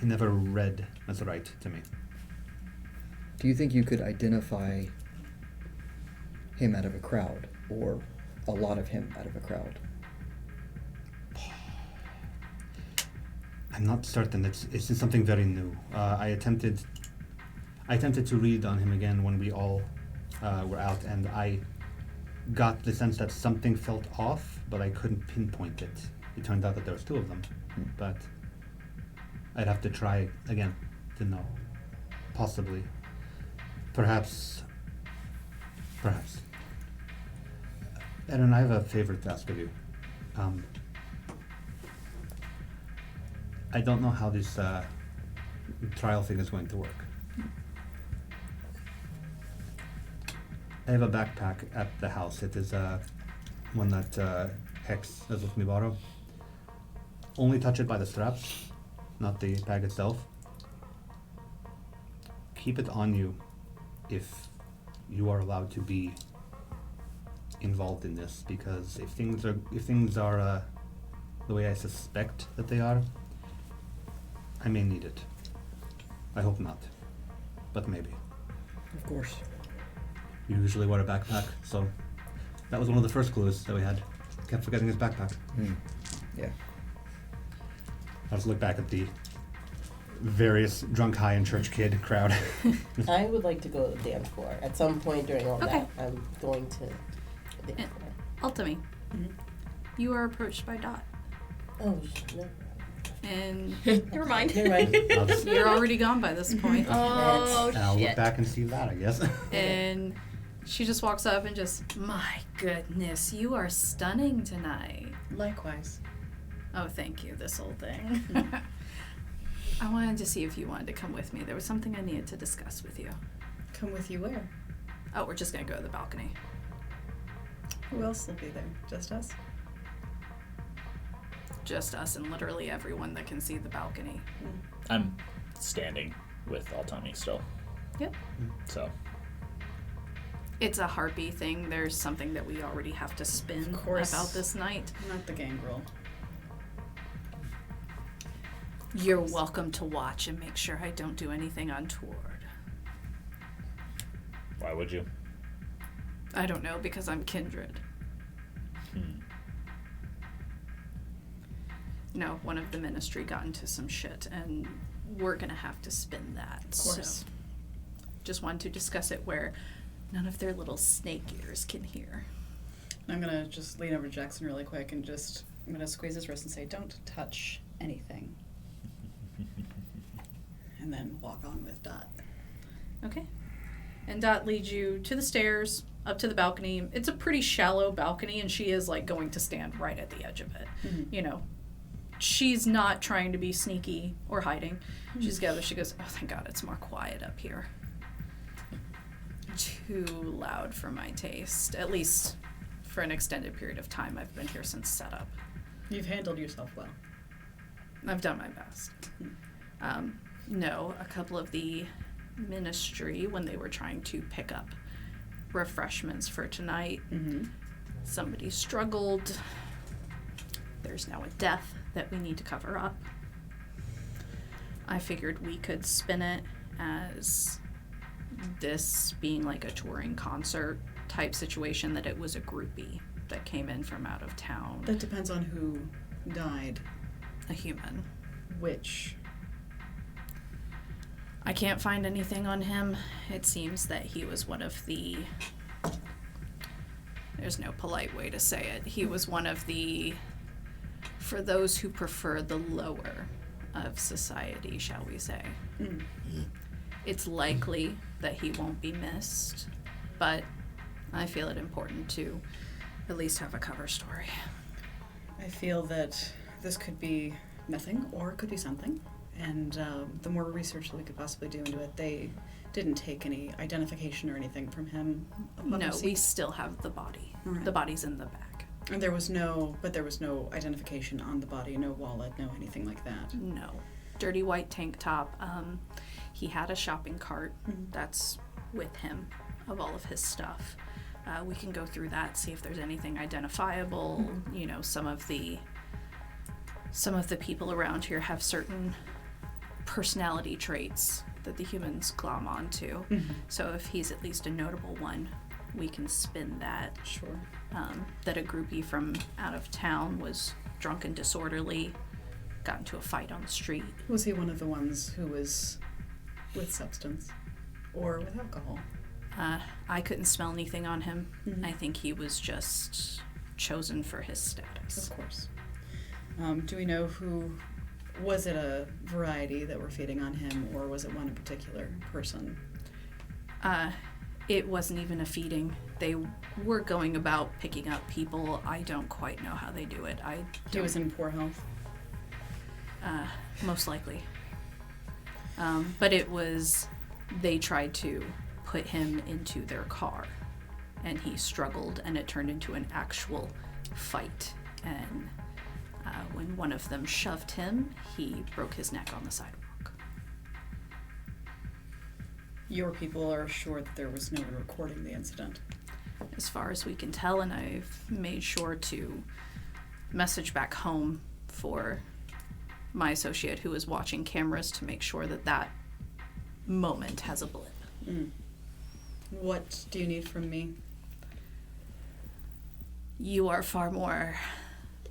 read as right to me. Do you think you could identify him out of a crowd, or a lot of him out of a crowd? I'm not certain. It's just something very new. I attempted to read on him again when we all were out, and I got the sense that something felt off, but I couldn't pinpoint it. It turned out that there was two of them, but I'd have to try again to know. Possibly. Perhaps. Erin, I have a favor to ask of you. I don't know how this trial thing is going to work. I have a backpack at the house. It is one that Hex has let me borrow. Only touch it by the straps, not the bag itself. Keep it on you if you are allowed to be involved in this, because if things are the way I suspect that they are, I may need it. I hope not, but maybe. Of course. You usually wear a backpack, so that was one of the first clues that we had. Kept forgetting his backpack. Yeah. I just look back at the various drunk, high, and church kid crowd. I would like to go to the dance floor. At some point during all Okay. that, I'm going to the dance floor. Ultimi, you are approached by Dot, Oh, no. and Never mind. Never mind. you're already gone by this point. Oh, And I'll look shit. back and see that, I guess. And she just walks up and just, my goodness, you are stunning tonight. Likewise. Oh, thank you, this whole thing. I wanted to see if you wanted to come with me. There was something I needed to discuss with you. Come with you where? Oh, we're just gonna go to the balcony. Who else will be there? Just us? Just us and literally everyone that can see the balcony. I'm standing with Altani still. Yep. So It's a harpy thing. There's something that we already have to spin Of course. about this night. Not the gang rule. You're welcome to watch and make sure I don't do anything untoward. why would you? I don't know, because I'm kindred. You know, one of the ministry got into some shit, and we're gonna have to spin that. Of course. So, just wanted to discuss it where none of their little snake ears can hear. I'm gonna just lean over to Jackson really quick and I'm gonna squeeze his wrist and say, "Don't touch anything." And then walk on with Dot. Okay. And Dot leads you to the stairs, up to the balcony. It's a pretty shallow balcony, and she is, like, going to stand right at the edge of it. Mhm. You know, she's not trying to be sneaky or hiding. She goes, oh, thank God, it's more quiet up here. Too loud for my taste, at least for an extended period of time. I've been here since setup. You've handled yourself well. I've done my best. No, a couple of the ministry, when they were trying to pick up refreshments for tonight, somebody struggled. There's now a death that we need to cover up. I figured we could spin it as this being like a touring concert type situation, that it was a groupie that came in from out of town. That depends on who died. A human. Which? I can't find anything on him. It seems that he was one of the... There's no polite way to say it. He was one of the... For those who prefer the lower of society, shall we say. It's likely that he won't be missed, but I feel it important to at least have a cover story. I feel that this could be nothing or it could be something, And the more research that we could possibly do into it, they didn't take any identification or anything from him. upon No, receipt? we still have the body. All right. The body's in the back. And there was no identification on the body, no wallet, no anything like that. No. Dirty white tank top. He had a shopping cart Mhm. that's with him of all of his stuff. We can go through that, see if there's anything identifiable. Mhm. You know, some of the people around here have certain personality traits that the humans glom onto. Mhm. So if he's at least a notable one, we can spin that. Sure. That a groupie from out of town was drunk and disorderly, got into a fight on the street. Was he one of the ones who was with substance or with alcohol? I couldn't smell anything on him. Mhm. I think he was just chosen for his status. Of course. Do we know who? Was it a variety that were feeding on him, or was it one in particular person? It wasn't even a feeding. They were going about picking up people. I don't quite know how they do it. He was in poor health. Most likely. But it was, they tried to put him into their car, and he struggled, and it turned into an actual fight. And when one of them shoved him, he broke his neck on the sidewalk. Your people are sure that there was no one recording the incident. As far as we can tell, and I've made sure to message back home for my associate who is watching cameras to make sure that that moment has a blip. Mm. What do you need from me? You are far more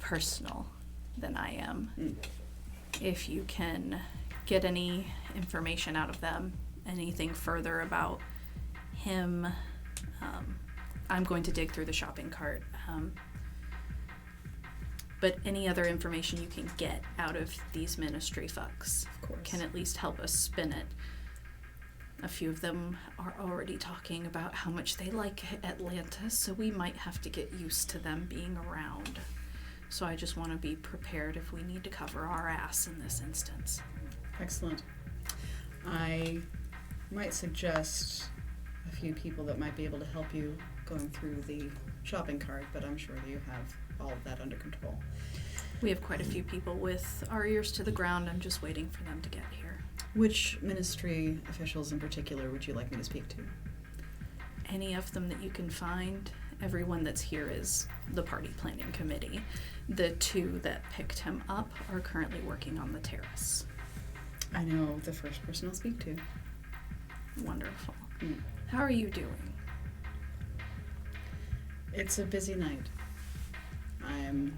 personal than I am. Mm. If you can get any information out of them, anything further about him, I'm going to dig through the shopping cart. But any other information you can get out of these ministry fucks Of course. can at least help us spin it. A few of them are already talking about how much they like Atlanta, so we might have to get used to them being around. So I just want to be prepared if we need to cover our ass in this instance. Excellent. I might suggest a few people that might be able to help you going through the shopping cart, but I'm sure that you have all of that under control. We have quite a few people with our ears to the ground. I'm just waiting for them to get here. Which ministry officials in particular would you like me to speak to? Any of them that you can find. Everyone that's here is the party planning committee. The two that picked him up are currently working on the terrace. I know the first person I'll speak to. Wonderful. Mm. How are you doing? It's a busy night. I'm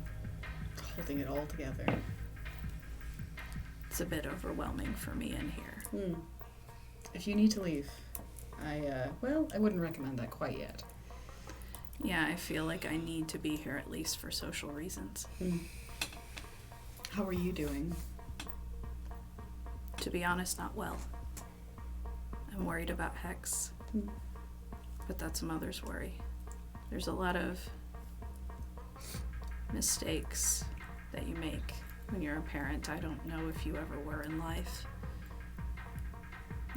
holding it all together. It's a bit overwhelming for me in here. If you need to leave, I wouldn't recommend that quite yet. Yeah, I feel like I need to be here at least for social reasons. How are you doing? To be honest, not well. I'm worried about Hex, but that's a mother's worry. There's a lot of mistakes that you make when you're a parent. I don't know if you ever were in life.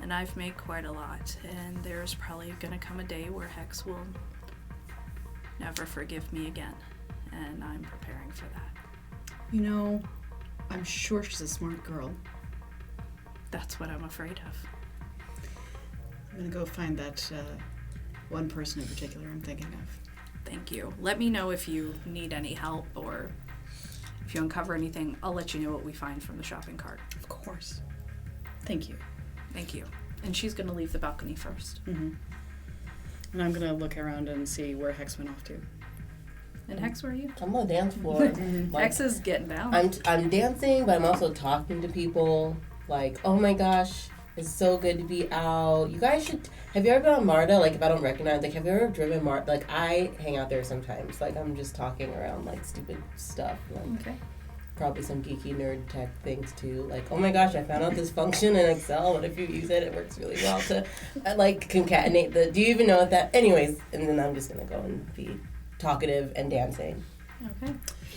And I've made quite a lot, and there's probably gonna come a day where Hex will never forgive me again, and I'm preparing for that. You know, I'm sure she's a smart girl. That's what I'm afraid of. I'm gonna go find that one person in particular I'm thinking of. Thank you. Let me know if you need any help, or if you uncover anything. I'll let you know what we find from the shopping cart. Of course. Thank you. Thank you. And she's gonna leave the balcony first. Mm-hmm. And I'm gonna look around and see where Hex went off to. And Hex, where are you? I'm on the dance floor. Like, Hex is getting down. I'm dancing, but I'm also talking to people. Like, oh my gosh, it's so good to be out. You guys should. Have you ever been on MARTA? Like, if I don't recognize, like, have you ever driven MARTA? Like, I hang out there sometimes. Like, I'm just talking around like stupid stuff. Like, Okay. probably some geeky nerd tech things too. Like, oh my gosh, I found out this function in Excel, and if you use it, it works really well to like concatenate the. Do you even know what that? Anyways, and then I'm just gonna go and be talkative and dancing. Okay.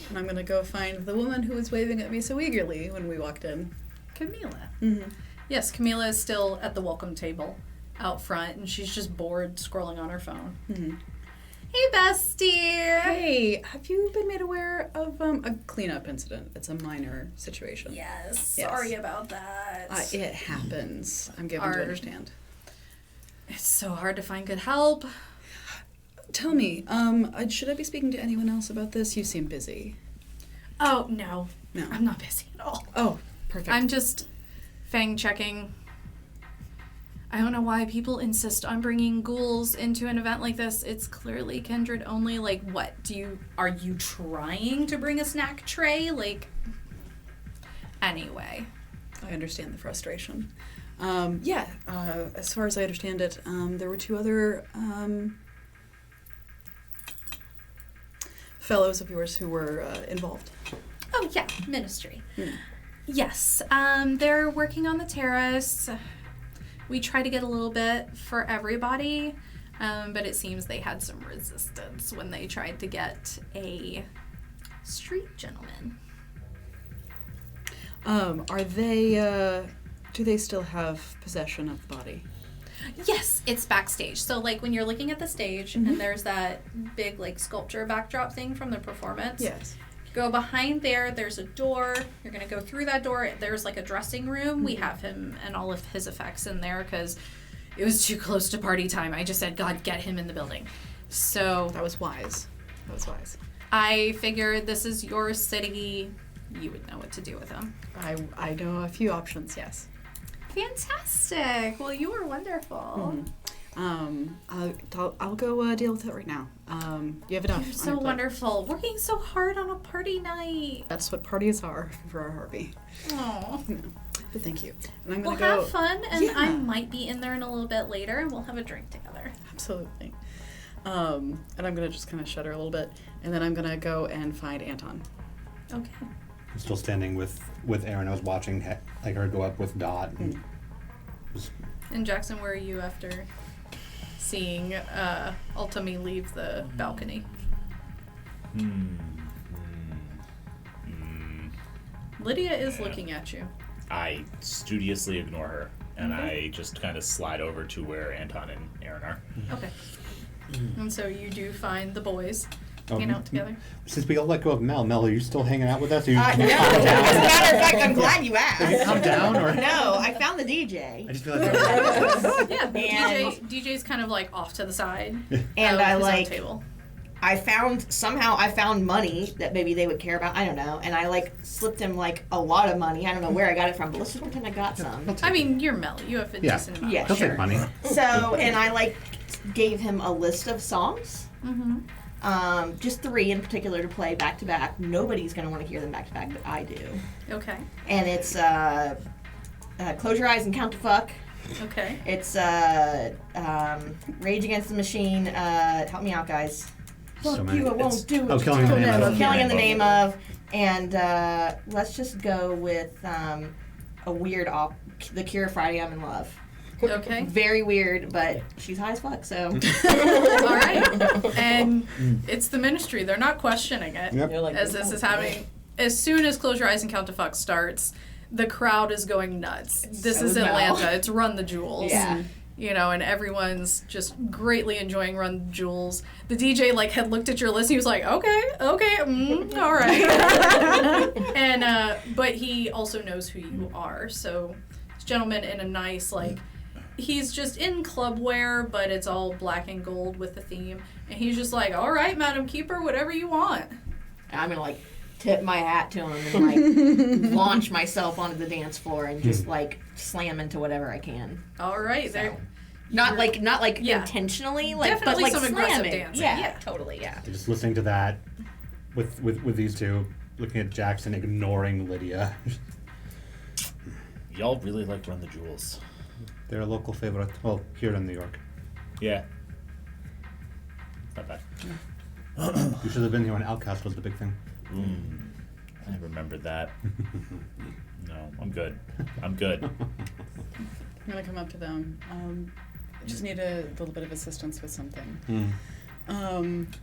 And I'm gonna go find the woman who was waving at me so eagerly when we walked in. Camilla. Mm-hmm. Yes, Camilla is still at the welcome table out front, and she's just bored scrolling on her phone. Mm-hmm. Hey, bestie! Hey, have you been made aware of a cleanup incident? It's a minor situation. Yes, Yes. sorry about that. It happens. I'm given to understand. It's so hard to find good help. Tell me, should I be speaking to anyone else about this? You seem busy. Oh, no. No. I'm not busy at all. Oh, perfect. I'm just fang checking. I don't know why people insist on bringing ghouls into an event like this. It's clearly kindred only. Like, what? Are you trying to bring a snack tray? Like, anyway. I understand the frustration. As far as I understand it, there were 2 other fellows of yours who were involved. Oh, yeah, ministry. Hmm. Yes, they're working on the terrace. We try to get a little bit for everybody, but it seems they had some resistance when they tried to get a street gentleman. Are they, do they still have possession of the body? Yes, it's backstage. So, like, when you're looking at the stage and there's that big, like, sculpture backdrop thing from the performance. Yes. Go behind there, there's a door. You're going to go through that door. There's, like, a dressing room. We have him and all of his effects in there because it was too close to party time. I just said, God, get him in the building. So That was wise. I figured this is your city. You would know what to do with him. I know a few options, yes. Fantastic. Well, you were wonderful. I'll go deal with it right now. You have enough. You're on so your plate. wonderful. Working so hard on a party night. That's what parties are for our Harvey. Aw. But thank you. And I'm We'll gonna go. have fun, and Yeah. I might be in there in a little bit later, and we'll have a drink together. Absolutely. And I'm gonna just kind of shudder a little bit, and then I'm gonna go and find Anton. Okay. I'm still standing with Aaron. I was watching her go up with Dot. And And Jackson, where are you after seeing Ultimi leave the balcony? Lydia is looking at you. I studiously ignore her, and I just kind of slide over to where Anton and Aaron are. Okay. And so you do find the boys Oh, hanging out together. Since we all let go of Mel, are you still hanging out with us? Or No, can you as calm a down? matter of fact, I'm glad you Can you calm asked. down? Or No, I found the DJ. I just feel like Yeah, And- DJ's kind of like off to the side. And of I his own like, table. I found money that maybe they would care about. I don't know. And I like slipped him like a lot of money. I don't know where I got it from, but let's just pretend I got some. I mean, you're Mel. You have a Yeah. decent amount. Yeah, he'll sure. take money. So, and I like gave him a list of songs. Mm-hmm. Just 3 in particular to play back to back. Nobody's gonna want to hear them back to back, but I do. Okay. And it's Close Your Eyes and Count to Fuck. Okay. It's Rage Against the Machine. Help me out, guys. So Fuck many. you, I won't do it. Oh, Killing in the Name of. Killing in the Name of. And let's just go with a weird The Cure, Friday I'm in Love. Okay. Very weird, but she's high as fuck, so. All right. And it's the ministry. They're not questioning it. Yep. You're like, As this is happening. As soon as Close Your Eyes and Count to Fuck starts, the crowd is going nuts. This so is well. Atlanta. It's Run the Jewels. Yeah. You know, and everyone's just greatly enjoying Run the Jewels. The DJ, like, had looked at your list. He was like, okay, all right. And, but he also knows who you are. So, this gentleman in a nice, like, he's just in club wear, but it's all black and gold with the theme. And he's just like, all right, Madam Keeper, whatever you want. And I'm gonna like tip my hat to him and like launch myself onto the dance floor and just like slam into whatever I can. All right, So, there. not like Yeah. intentionally, like Definitely but like some aggressive slamming. dancing. Yeah, Yeah. totally, yeah. Just listening to that with these two, looking at Jackson, ignoring Lydia. Y'all really like Run the Jewels. They're a local favorite. Well, here in New York. Yeah. Not bad. You should have been here when Outcast was the big thing. I remember that. No, I'm good. I'm good. I'm gonna come up to them. I just need a little bit of assistance with something.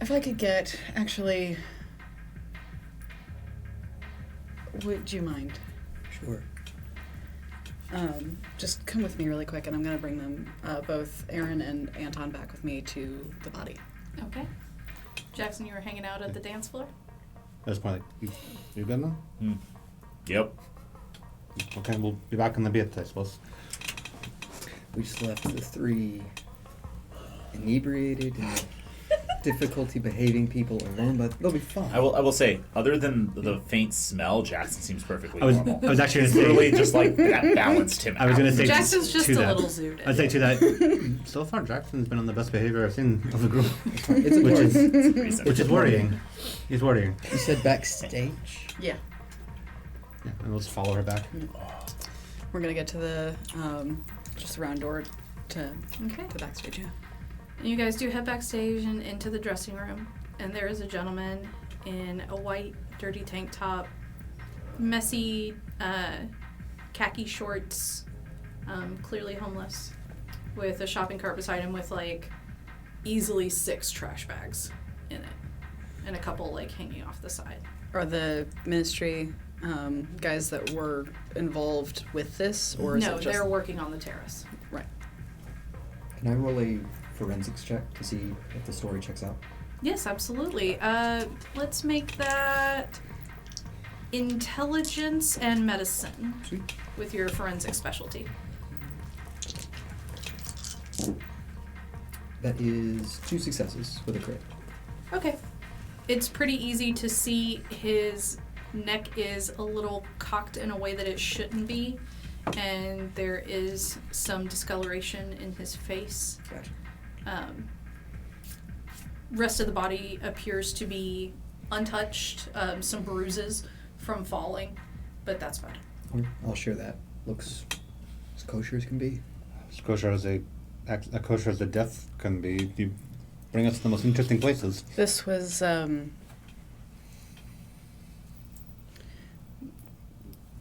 If I could get, actually, would you mind? Sure. Just come with me really quick, and I'm going to bring them, both Aaron and Anton, back with me to the body. Okay. Jackson, you were hanging out at the dance floor? That's more like, you good now? Yep. Okay, we'll be back on the beat, I suppose. We just left the 3 inebriated and difficulty behaving people alone, but they'll be fine. I will say, other than the faint smell, Jackson seems perfectly I was normal. actually It's gonna say, literally just like that balanced him I was out. gonna say Jackson's just to a that. little zooted. I'd say to that. So far, Jackson's been on the best behavior I've seen of the group, It's a which worry. is which is worrying. He's worrying. You said backstage? Yeah. Yeah, and we'll just follow her back. We're going to get to the, just the round door to Okay. the backstage, yeah. And you guys do head backstage and into the dressing room, and there is a gentleman in a white, dirty tank top, messy, khaki shorts, clearly homeless, with a shopping cart beside him with like easily 6 trash bags in it, and a couple like hanging off the side. Are the ministry guys that were involved with this, or is No, it just... they're working on the terrace. Right. Can I roll a forensics check to see if the story checks out? Yes, absolutely. Let's make that intelligence and medicine Sweet. with your forensic specialty. That is 2 successes with a crit. Okay. It's pretty easy to see his neck is a little cocked in a way that it shouldn't be, and there is some discoloration in his face. Gotcha. Rest of the body appears to be untouched, some bruises from falling, but that's about it. I'll share that. Looks as kosher as can be. As kosher as a kosher as a death can be. You bring us to the most interesting places. This was,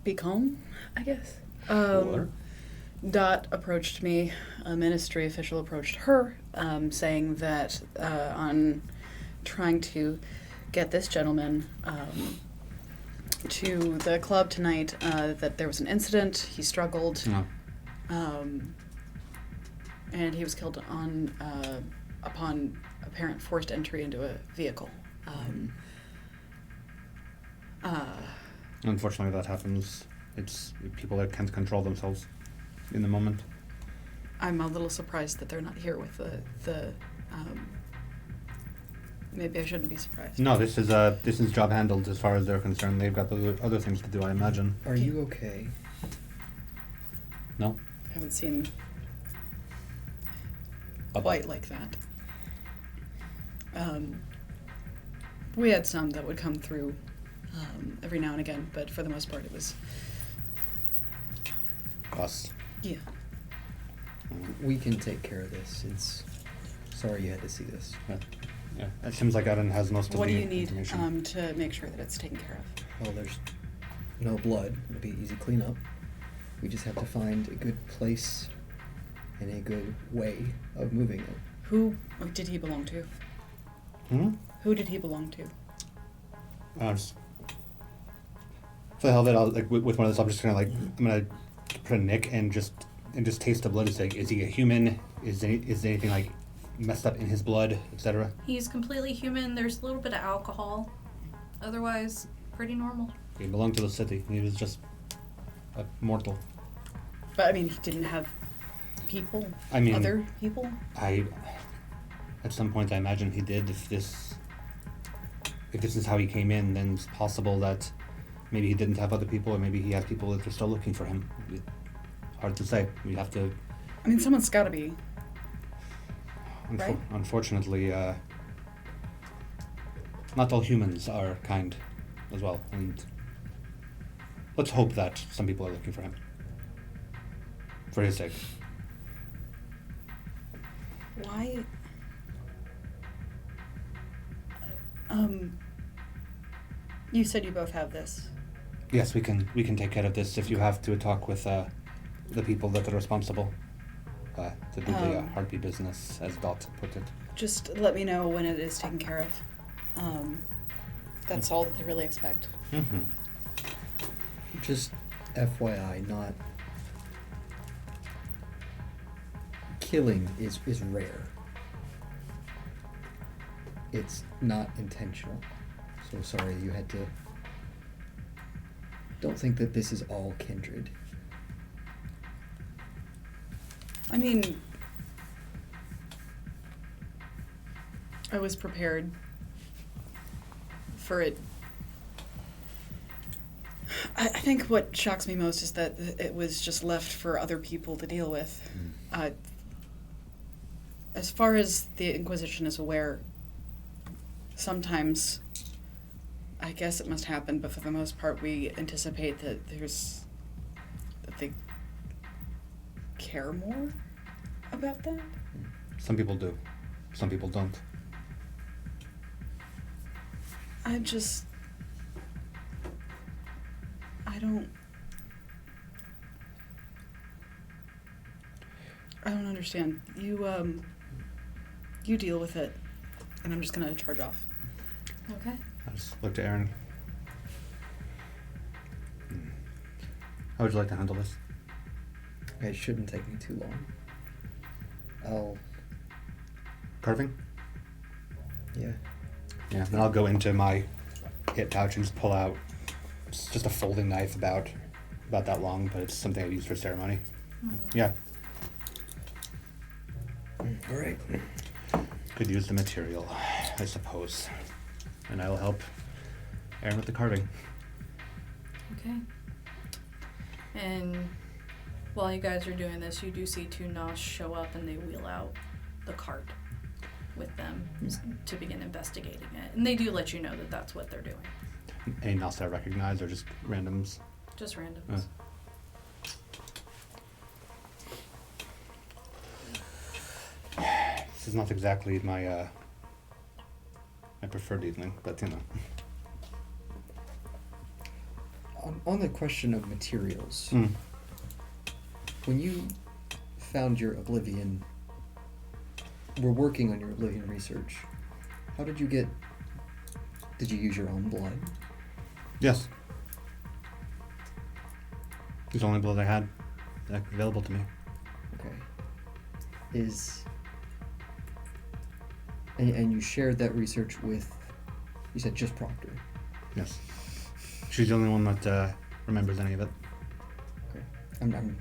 Becombe, I guess. Or- Dot approached me, a ministry official approached her, saying that on trying to get this gentleman to the club tonight, that there was an incident, he struggled, No. and he was killed on upon apparent forced entry into a vehicle. Unfortunately, that happens. It's people that can't control themselves in the moment. I'm a little surprised that they're not here with the maybe I shouldn't be surprised. No, this is job handled as far as they're concerned. They've got other things to do, I imagine. Are you okay? No. I haven't seen quite like that. We had some that would come through every now and again, but for the most part it was, Us. yeah. We can take care of this. It's sorry you had to see this. Yeah. It seems like Aaron has most of What the do you need information. to make sure that it's taken care of? Well, there's no blood. It'll be easy cleanup. We just have to find a good place and a good way of moving it. Who did he belong to? Who did he belong to? Just, for the hell of it, I'll, like with one of this, I'm just gonna I'm gonna put a nick and just taste the blood. It's like, is he a human? Is anything like messed up in his blood, etc.? He's completely human. There's a little bit of alcohol. Otherwise, pretty normal. He belonged to the city. He was just a mortal. But I mean, he didn't have people. I mean, other people. At some point, I imagine he did. If this is how he came in, then it's possible that maybe he didn't have other people, or maybe he had people that are still looking for him. Hard to say. We have to. I mean, someone's got to be. Right? Unfortunately, not all humans are kind as well, and let's hope that some people are looking for him. For his sake. Why? You said you both have this. Yes, we can take care of this if you have to talk with the people that are responsible to do the heartbeat business, as Dot put it. Just let me know when it is taken care of. That's all that they really expect. Mm-hmm. Just FYI, not killing is rare. It's not intentional. So sorry you had to... Don't think that this is all kindred. I mean, I was prepared for it. I think what shocks me most is that it was just left for other people to deal with. As far as the Inquisition is aware, sometimes, I guess it must happen, but for the most part we anticipate that they care more about that. Some people do. Some people don't. I don't understand. You deal with it, and I'm just gonna charge off. Okay. I just looked at Aaron. How would you like to handle this? It shouldn't take me too long. Carving? Yeah. Yeah, then I'll go into my hip pouch and just pull out just a folding knife about that long, but it's something I use for ceremony. Yeah, All right. could use the material, I suppose. And I'll help Aaron with the carving. Okay. And while you guys are doing this, you do see two Nosh show up and they wheel out the cart with them to begin investigating it. And they do let you know that that's what they're doing. Anything else I recognize or just randoms? Just randoms. This is not exactly my my preferred evening, but you know. On the question of materials, Mm. when you found your Oblivion, were working on your Oblivion research, how did you get... Did you use your own blood? Yes. It was the only blood I had available to me. Okay. And you shared that research with, you said just Proctor. Yes. She's the only one that remembers any of it. Okay. I'm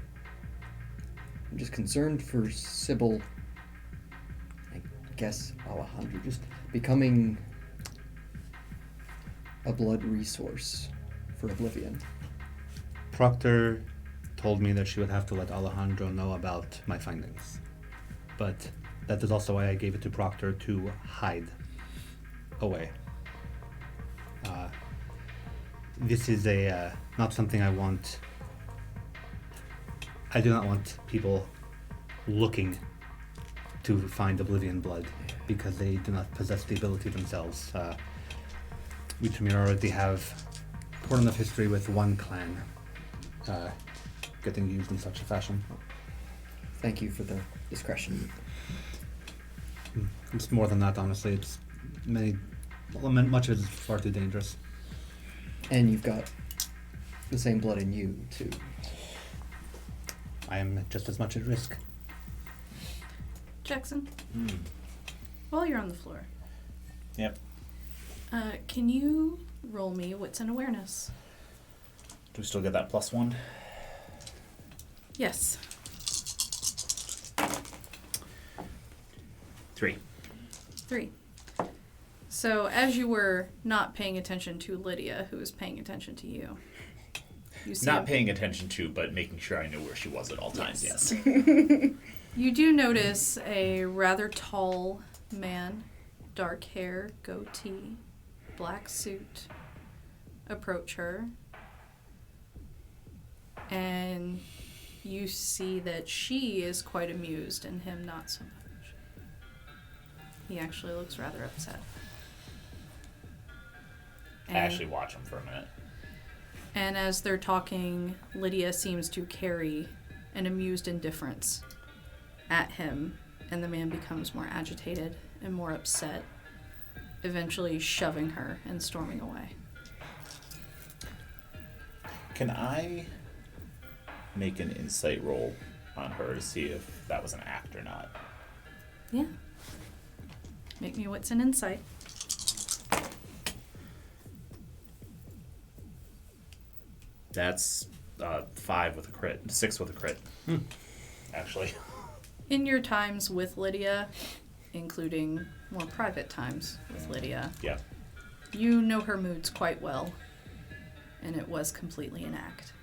just concerned for Sybil, I guess Alejandro, just becoming a blood resource for Oblivion. Proctor told me that she would have to let Alejandro know about my findings. But that is also why I gave it to Proctor to hide away. This is not something I want. I do not want people looking to find Oblivion blood because they do not possess the ability themselves. We Tremere already have important enough history with one clan getting used in such a fashion. Thank you for the discretion. It's more than that, honestly. It's much of it is far too dangerous. And you've got the same blood in you, too. I am just as much at risk. Jackson, while you're on the floor, Yep. can you roll me wits and awareness? Do we still get that +1? Yes. 3. 3. So as you were not paying attention to Lydia, who was paying attention to you, you see Not paying attention to, but making sure I knew where she was at all times, yes. You do notice a rather tall man, dark hair, goatee, black suit, approach her. And you see that she is quite amused and him not so much. He actually looks rather upset. I actually watch him for a minute. And as they're talking, Lydia seems to carry an amused indifference at him, and the man becomes more agitated and more upset, eventually shoving her and storming away. Can I make an insight roll on her to see if that was an act or not. Yeah. Make me wits and insight. That's 5 with a crit, 6 with a crit. Actually. In your times with Lydia, including more private times with Lydia, Yeah. you know her moods quite well, and it was completely an act.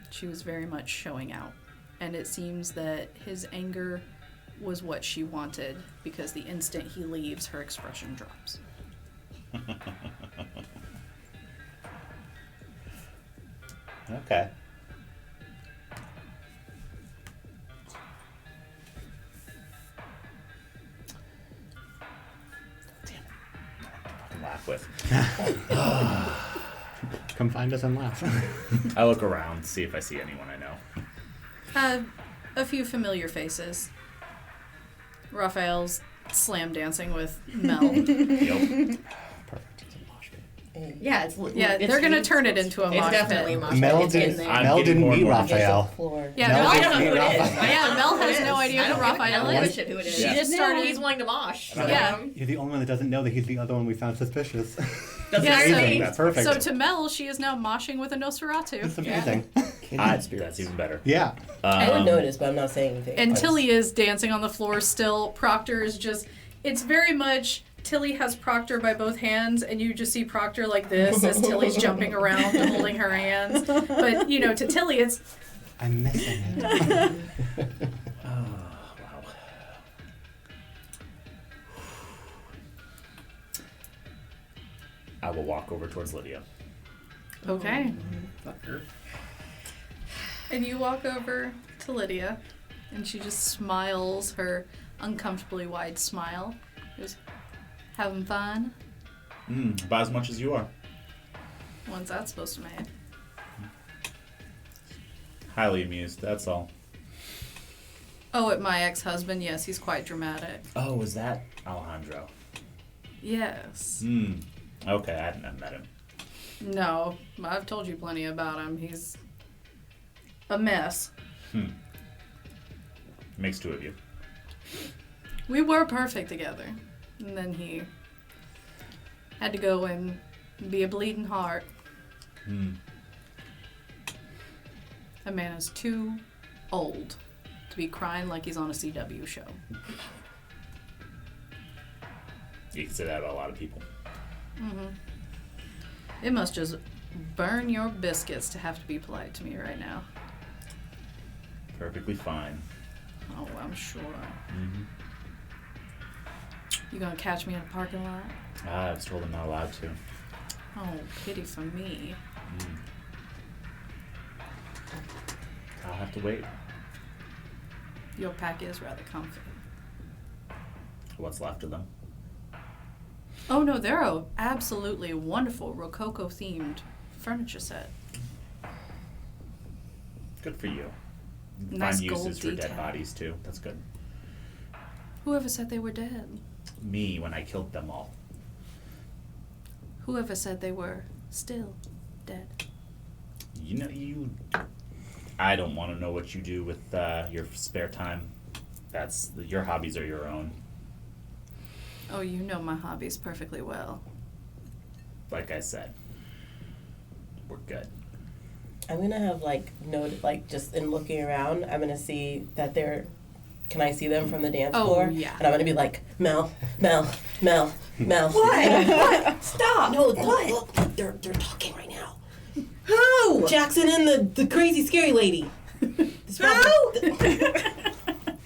She was very much showing out, and it seems that his anger was what she wanted, because the instant he leaves, her expression drops. Okay. Damn it. No one to fucking laugh with. Come find us and laugh. I look around, see if I see anyone I know. A few familiar faces. Raphael's slam dancing with Mel. Yep. Perfect. It's a mosh pit. Yeah, it's Yeah, they're gonna turn it into a It's mosh definitely a pit. mosh pit. Mel It's in didn't, there. I'm Mel getting didn't more and meet more Raphael. Floor. Yeah, Mel Mel, I didn't don't know meet who it is. Raphael. Yeah, Mel has no I idea don't who give- I Raphael don't give a is. shit who it is. She Yeah. just started. He's willing to mosh. Yeah. You're the only one that doesn't know that he's the other one we found suspicious. That's Yeah, amazing. That's perfect. So to Mel, she is now moshing with a Nosferatu. It's amazing. That's even better. Yeah. I would notice, but I'm not saying anything. And Tilly is dancing on the floor still. Proctor is just, it's very much, Tilly has Proctor by both hands, and you just see Proctor like this as Tilly's jumping around and holding her hands. But, you know, to Tilly, it's, I'm missing it. Oh, wow. I will walk over towards Lydia. okay. Fucker. And you walk over to Lydia, and she just smiles her uncomfortably wide smile. Goes, having fun? About as much as you are. When's that supposed to mean? Highly amused, that's all. Oh, at my ex-husband, yes, he's quite dramatic. Oh, was that Alejandro? Yes. Okay, I hadn't met him. No, I've told you plenty about him. He's a mess. Makes 2 of you. We were perfect together. And then he had to go and be a bleeding heart. A man is too old to be crying like he's on a CW show. You can say that about a lot of people. It must just burn your biscuits to have to be polite to me right now. Perfectly fine. Oh, I'm sure. You gonna catch me in a parking lot? I was told I'm not allowed to. Oh, pity for me. I'll have to wait. Your pack is rather comfy. What's left of them? Oh no, they're a absolutely wonderful Rococo themed furniture set. Good for you. You Nice find gold uses for detail. dead bodies too. That's good. Whoever said they were dead? Me when I killed them all. Whoever said they were still dead? You know, I don't want to know what you do with your spare time. Your hobbies are your own. Oh, you know my hobbies perfectly well. Like I said, we're good. I'm gonna have just in looking around, I'm gonna see that they're. Can I see them from the dance Oh, floor? yeah. And I'm gonna be like, Mel. What? What? Stop. No, What? look, they're talking right now. Who? Jackson and the crazy scary lady. Who?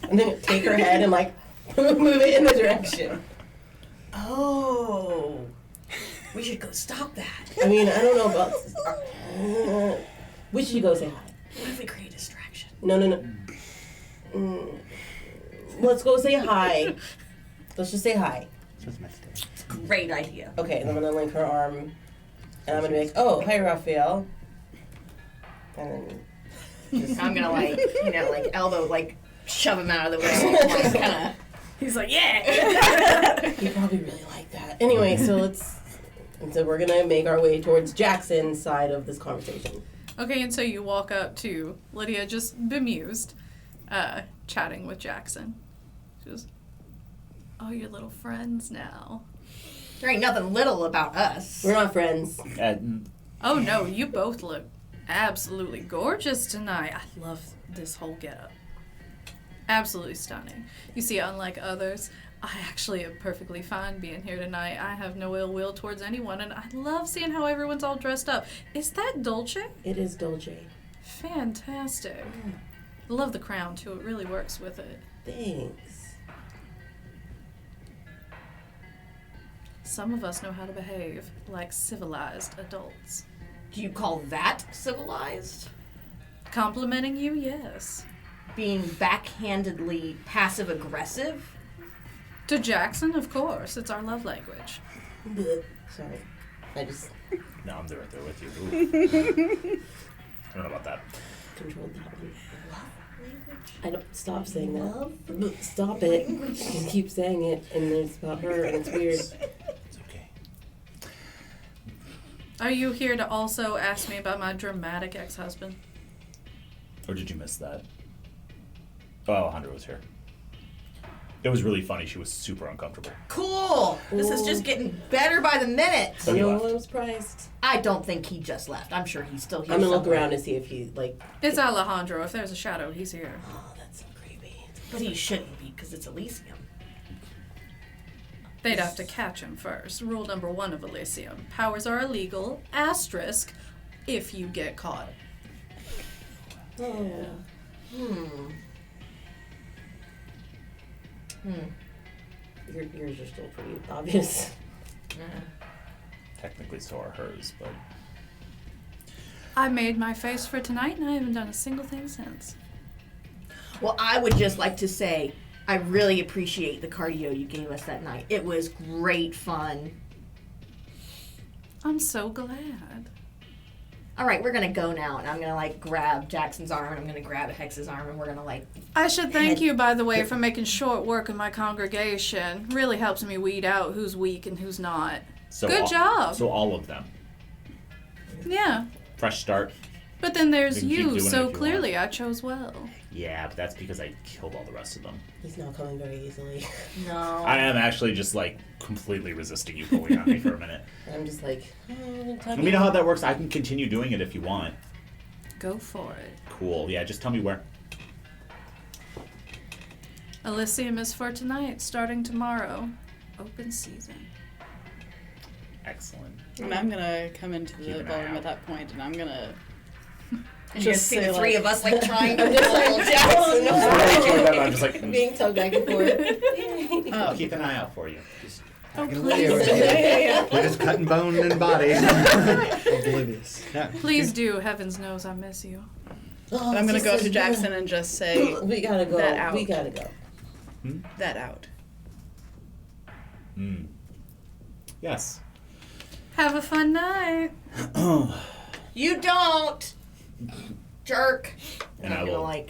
And then take her head and move it in the direction. Oh. We should go stop that. I mean, I don't know about. We should go say hi. What if we create a distraction? No. Let's go say hi. Let's just say hi. It's just my mistake. Great idea. Okay, and I'm gonna link her arm, and I'm gonna be like, "Oh, hi, Raphael," and then I'm gonna elbow shove him out of the way. Kinda. He's like, yeah! he probably really like that. Anyway, so we're gonna make our way towards Jackson's side of this conversation. Okay, and so you walk up to Lydia, just bemused, chatting with Jackson. She goes, "Oh, you're little friends now." There ain't nothing little about us. We're not friends. Oh no, you both look absolutely gorgeous tonight. I love this whole getup. Absolutely stunning. You see, unlike others, I actually am perfectly fine being here tonight. I have no ill will towards anyone, and I love seeing how everyone's all dressed up. Is that Dolce? It is Dolce. Fantastic. I love the crown, too. It really works with it. Thanks. Some of us know how to behave like civilized adults. Do you call that civilized? Complimenting you, yes. Being backhandedly passive aggressive? To Jackson, of course. It's our love language. Sorry. I just No, I'm right there with you. Ooh. I don't know about that. controlled that one. I don't stop saying that. Stop it. You keep saying it, and it's about her, and it's weird. It's okay. Are you here to also ask me about my dramatic ex-husband? Or did you miss that? Oh, Alejandra was here. It was really funny. She was super uncomfortable. Cool! This is just getting better by the minute. So he No, left. I'm surprised. I don't think he just left. I'm sure he's still here. I'm gonna look somewhere. around and see if he, like... It's Alejandro. If there's a shadow, he's here. Oh, that's so creepy. But he shouldn't be, because it's Elysium. They'd have to catch him first. Rule number 1 of Elysium. Powers are illegal, asterisk, if you get caught. Oh. Yours are still pretty obvious. Technically, so are hers, but I made my face for tonight, and I haven't done a single thing since. Well, I would just like to say I really appreciate the cardio you gave us that night. It was great fun. I'm so glad. All right, we're going to go now, and I'm going to, like, grab Jackson's arm, and I'm going to grab Hex's arm, and we're going to, like... I should thank you, by the way, for making short work of my congregation. Really helps me weed out who's weak and who's not. so Good job. So all of them. Yeah. Fresh start. But then there's You can keep you, doing it so if you clearly I chose well. Yeah, but that's because I killed all the rest of them. He's not coming very easily. No. I am actually just like completely resisting you pulling on me for a minute. I'm just like, Let me know how that works. I can continue doing it if you want. Go for it. Cool. Yeah, just tell me where. Elysium is for tonight, starting tomorrow. Open season. Excellent. And I'm gonna come into Keep the an eye ballroom out. at that point, and I'm gonna And you just see say, the three like- of us, like, trying to I'm just like, pull Jackson. I'm just like, being tugged back and forth. I'll keep an eye out for you. Just Oh, Get please. away. We're just cutting bone and body. Oblivious. Yeah. Please do. Heavens knows I miss you. Oh, I'm gonna this go is to Jackson and just say good. We gotta go. that out. We gotta go. that out. yes. Have a fun night. You don't! Jerk. And I I'm gonna, will- like,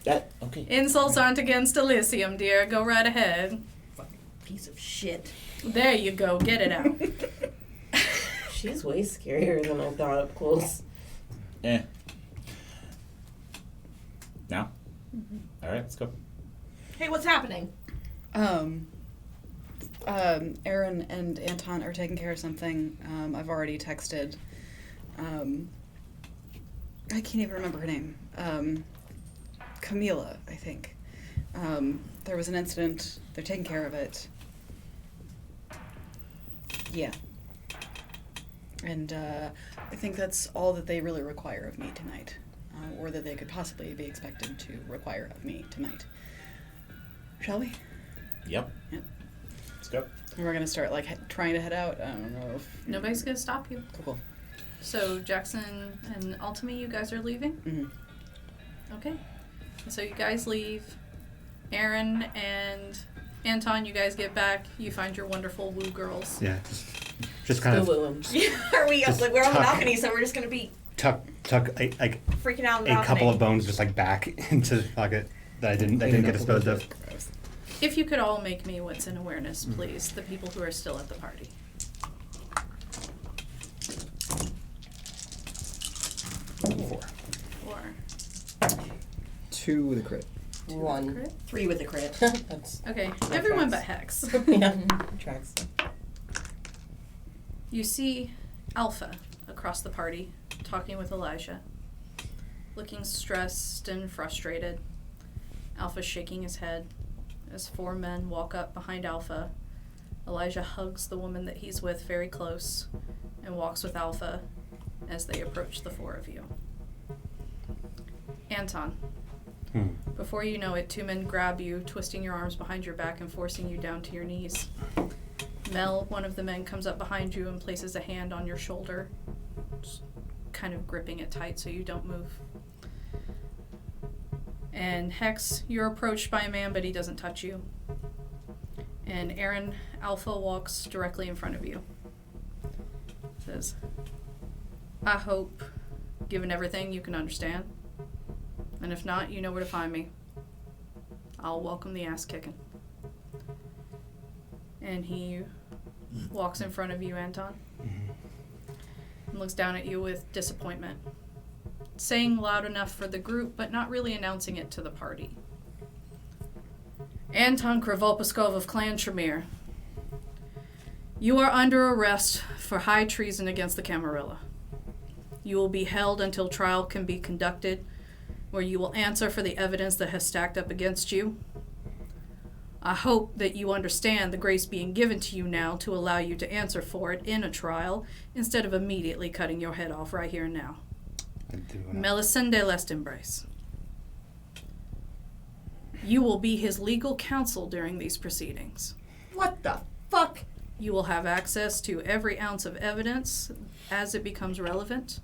That Okay. Insults aren't against Elysium, dear. Go right ahead. piece of shit. There you go. Get it out. she's way scarier than I thought up close. Now? All right, let's go. Hey, what's happening? Aaron and Anton are taking care of something. I've already texted. I can't even remember her name. Camilla, I think. There was an incident. They're taking care of it. Yeah. And I think that's all that they really require of me tonight, or that they could possibly be expected to require of me tonight. Shall we? Yep. Yep. Let's go. And we're gonna start like trying to head out. I don't know if Nobody's gonna stop you. Cool. So Jackson and Ultimi, you guys are leaving? Mm-hmm. Okay. So you guys leave. Aaron and Anton, you guys get back. You find your wonderful woo girls. Yeah, just kind Still of wooing. Are we, Just like, we're on the tuck. balcony, so we're just gonna be tuck like freaking out on the a balcony. couple of bones just like back into the pocket that I didn't get disposed of. If you could all make me what's in awareness, please. The people who are still at the party. 2 with a crit. 1. Crit? 3 with the crit. That's Okay, That everyone but tracks. Hex. yeah, tracks. You see Alpha across the party, talking with Elijah, looking stressed and frustrated. Alpha shaking his head as 4 men walk up behind Alpha. Elijah hugs the woman that he's with very close and walks with Alpha as they approach the 4 of you. Anton, before you know it, 2 men grab you, twisting your arms behind your back and forcing you down to your knees. Mel, one of the men, comes up behind you and places a hand on your shoulder, just kind of gripping it tight so you don't move. And Hex, you're approached by a man, but he doesn't touch you. And Aaron, Alpha walks directly in front of you. Says, I hope, given everything, you can understand. And if not, you know where to find me. I'll welcome the ass kicking. And he walks in front of you, Anton, and looks down at you with disappointment, saying loud enough for the group, but not really announcing it to the party. Anton Kravolpaskov of Clan Tremere, you are under arrest for high treason against the Camarilla. You will be held until trial can be conducted, where you will answer for the evidence that has stacked up against you. I hope that you understand the grace being given to you now to allow you to answer for it in a trial, instead of immediately cutting your head off right here and now. I do. Melisande Lestembrace. You will be his legal counsel during these proceedings. What the fuck? You will have access to every ounce of evidence as it becomes relevant.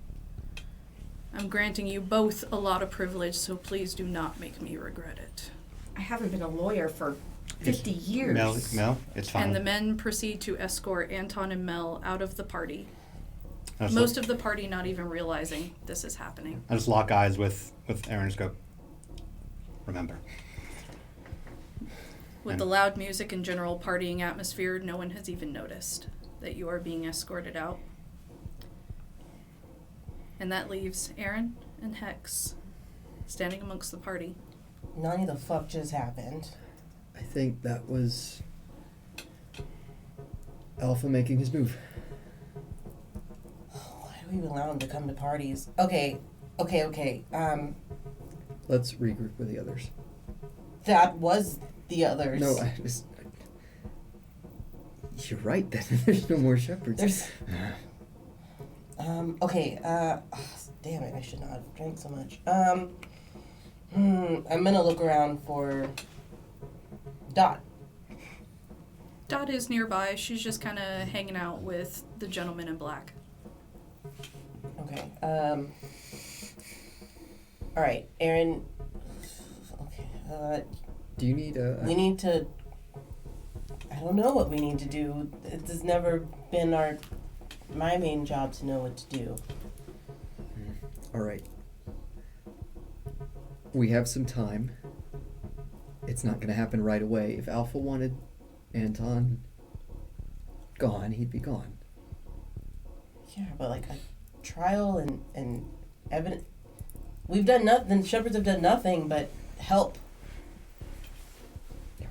I'm granting you both a lot of privilege, so please do not make me regret it. I haven't been a lawyer for 50 years. Mel, it's fine. And the men proceed to escort Anton and Mel out of the party. I just Most of the party not even realizing this is happening. I just lock eyes with Aaron and just go, remember. With the loud music and general partying atmosphere, no one has even noticed that you are being escorted out. And that leaves Aaron and Hex standing amongst the party. None the fuck just happened. I think that was Alpha making his move. Why do we allow him to come to parties? Okay. Let's regroup with the others. That was the others. No, you're right, then. There's no more shepherds. There's... okay, damn it, I should not have drank so much. I'm gonna look around for Dot. Dot is nearby. She's just kind of hanging out with the gentleman in black. Okay, alright, Aaron. Okay, Do you need a... we need to... I don't know what we need to do. It has never been my main job to know what to do. All right. We have some time. It's not going to happen right away. If Alpha wanted Anton gone, he'd be gone. Yeah, but like a trial and evidence... We've done nothing. The shepherds have done nothing but help. Yeah.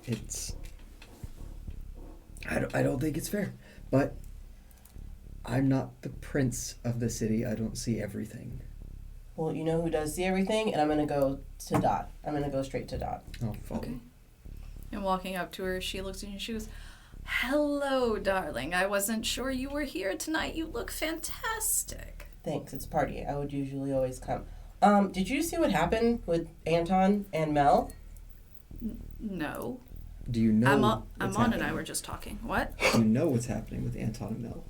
It's... I don't think it's fair. But I'm not the prince of the city. I don't see everything. Well, you know who does see everything, and I'm gonna go to Dot. I'm gonna go straight to Dot. I'll follow. Okay. And walking up to her, she looks at you and she goes, "Hello, darling. I wasn't sure you were here tonight. You look fantastic." Thanks, it's a party. I would usually always come. Did you see what happened with Anton and Mel? No. Do you know Amon what's and I happening? were just talking. What? Do you know what's happening with Anton and Mel?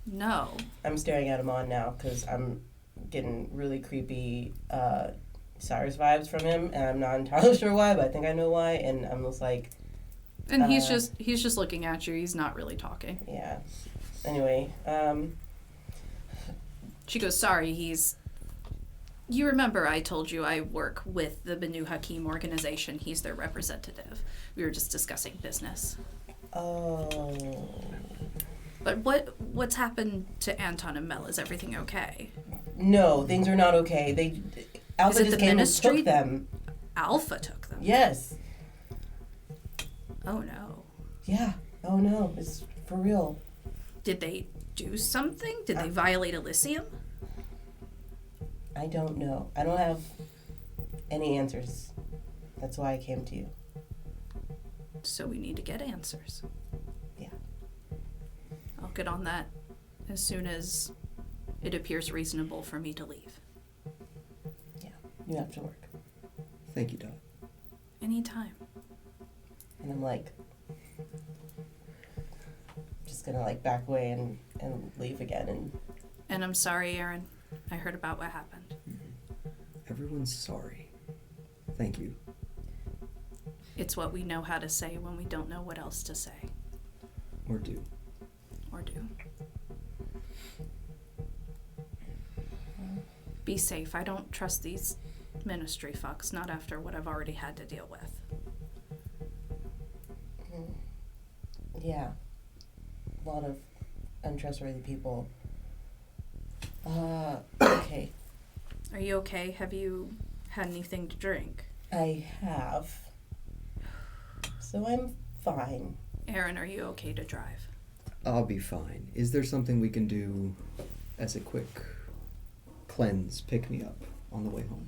No. I'm staring at him on now because I'm getting really creepy Cyrus vibes from him, and I'm not entirely sure why, but I think I know why, and I'm just like... And he's just looking at you. He's not really talking. Yeah. Anyway, She goes, "Sorry, you remember I told you I work with the Banu Hakim organization. He's their representative. We were just discussing business." oh... But what's happened to Anton and Mel? Is everything okay? No, things are not okay. Alpha it just the came ministry? and took them. Alpha took them. Yes. Oh no. Yeah. Oh no, it's for real. Did they do something? Did they violate Elysium? I don't know. I don't have any answers. That's why I came to you. So we need to get answers. Yeah. I'll get on that as soon as it appears reasonable for me to leave. Yeah. You have to work. Thank you, Dot. Anytime. And I'm like, just gonna like back away and leave again. And I'm sorry, Aaron. I heard about what happened. Everyone's sorry. Thank you. It's what we know how to say when we don't know what else to say Or do. or do. Be safe. I don't trust these ministry fucks, not after what I've already had to deal with. Yeah. A lot of untrustworthy people. Okay. Are you okay? Have you had anything to drink? I have. So I'm fine. Aaron, are you okay to drive? I'll be fine. Is there something we can do as a quick cleanse, pick me up on the way home?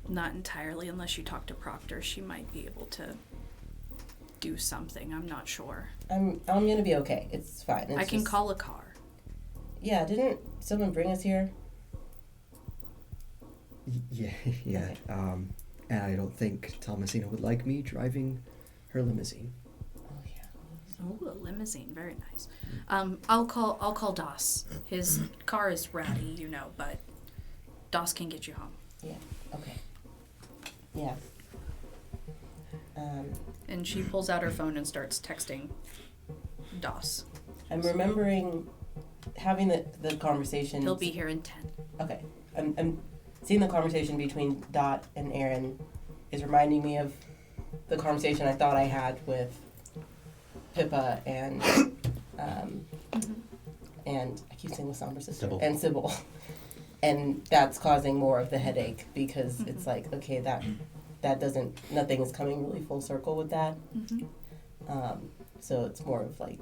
Not entirely, unless you talk to Proctor. She might be able to do something. I'm not sure. I'm gonna be okay. It's fine. I can call a car. Yeah, didn't someone bring us here? Yeah, yeah. Okay. And I don't think Thomasina would like me driving her limousine. Oh yeah. Oh, a limousine, very nice. I'll call Doss. His car is ratty, you know, but Doss can get you home. Yeah. Okay. Yeah. And she pulls out her phone and starts texting Doss. I'm remembering having the conversation. He'll be here in 10. Okay. I'm seeing the conversation between Dot and Aaron is reminding me of the conversation I thought I had with Pippa and and I keep saying with Somber Sister Sybil. and Sybil. And that's causing more of the headache because it's like, okay, that doesn't, nothing is coming really full circle with that. So it's more of like,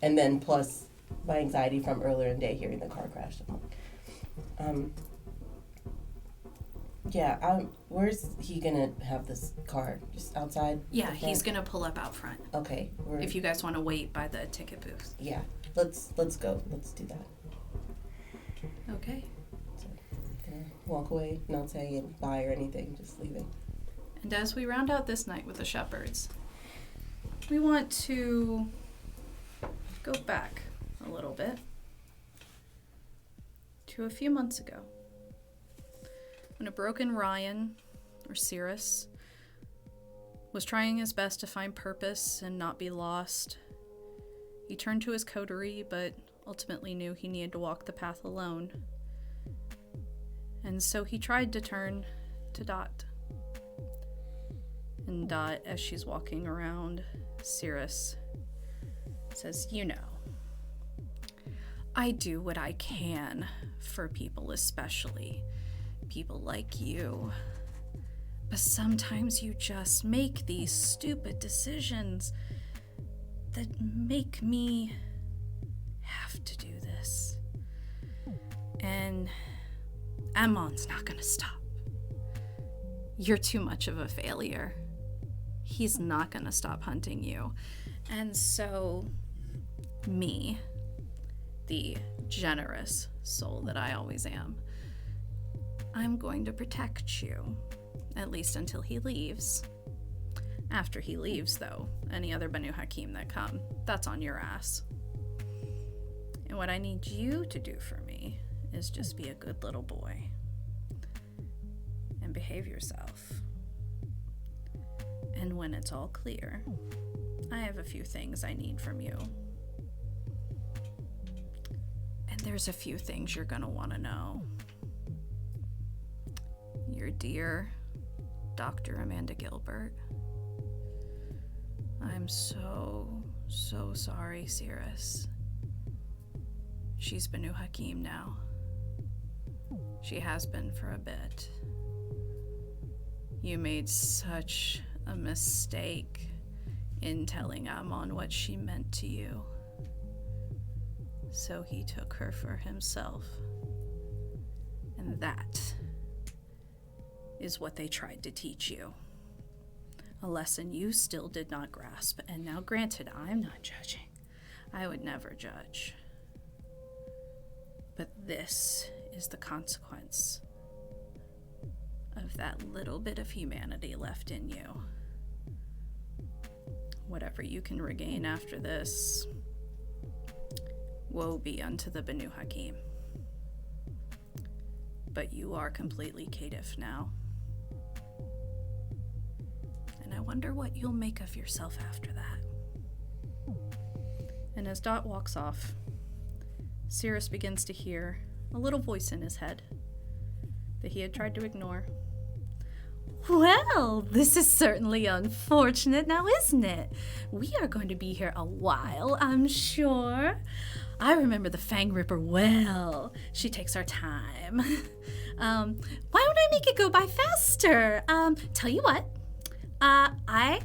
and then plus my anxiety from earlier in the day hearing the car crash. Where's he gonna have this car? Just outside? Yeah, the he's front? gonna pull up out front. Okay. If you guys want to wait by the ticket booth. Yeah. Let's go. Let's do that. Okay. So, gonna walk away, not saying bye or anything, just leaving. And as we round out this night with the shepherds, we want to go back a little bit to a few months ago when a broken Ryan, or Cirrus, was trying his best to find purpose and not be lost. He turned to his coterie, but ultimately knew he needed to walk the path alone. And so he tried to turn to Dot. And Dot, as she's walking around Cirrus, says, "You know, I do what I can for people, especially people like you. But sometimes you just make these stupid decisions that make me have to do this. And Ammon's not gonna stop. You're too much of a failure. He's not gonna stop hunting you. And so, me, the generous soul that I always am, I'm going to protect you, at least until he leaves. After he leaves, though, any other Banu Hakim that come, that's on your ass. And what I need you to do for me is just be a good little boy and behave yourself. And when it's all clear, I have a few things I need from you. And there's a few things you're gonna want to know. Your dear Dr. Amanda Gilbert. I'm so sorry, Cirrus. She's Banu Hakim now. She has been for a bit. You made such a mistake in telling Amon what she meant to you. So he took her for himself. And that is what they tried to teach you. A lesson you still did not grasp. And now, granted, I'm not judging. I would never judge. But this is the consequence of that little bit of humanity left in you. Whatever you can regain after this, woe be unto the Banu Hakim. But you are completely caitiff now. And I wonder what you'll make of yourself after that. And as Dot walks off, Cirrus begins to hear a little voice in his head that he had tried to ignore. Well, this is certainly unfortunate now, isn't it? We are going to be here a while, I'm sure. I remember the Fang Ripper well. She takes our time. Why don't I make it go by faster? Tell you what, I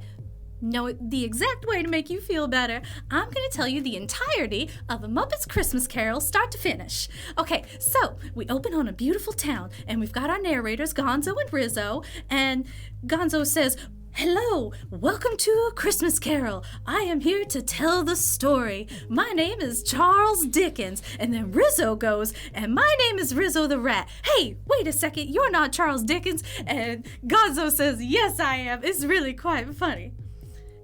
know the exact way to make you feel better. I'm going to tell you the entirety of A Muppet's Christmas Carol, start to finish. Okay, so we open on a beautiful town, and we've got our narrators, Gonzo and Rizzo, and Gonzo says, "Hello, welcome to A Christmas Carol. I am here to tell the story. My name is Charles Dickens." And then Rizzo goes, "And my name is Rizzo the Rat. Hey, wait a second, you're not Charles Dickens." And Gonzo says, "Yes, I am. It's really quite funny."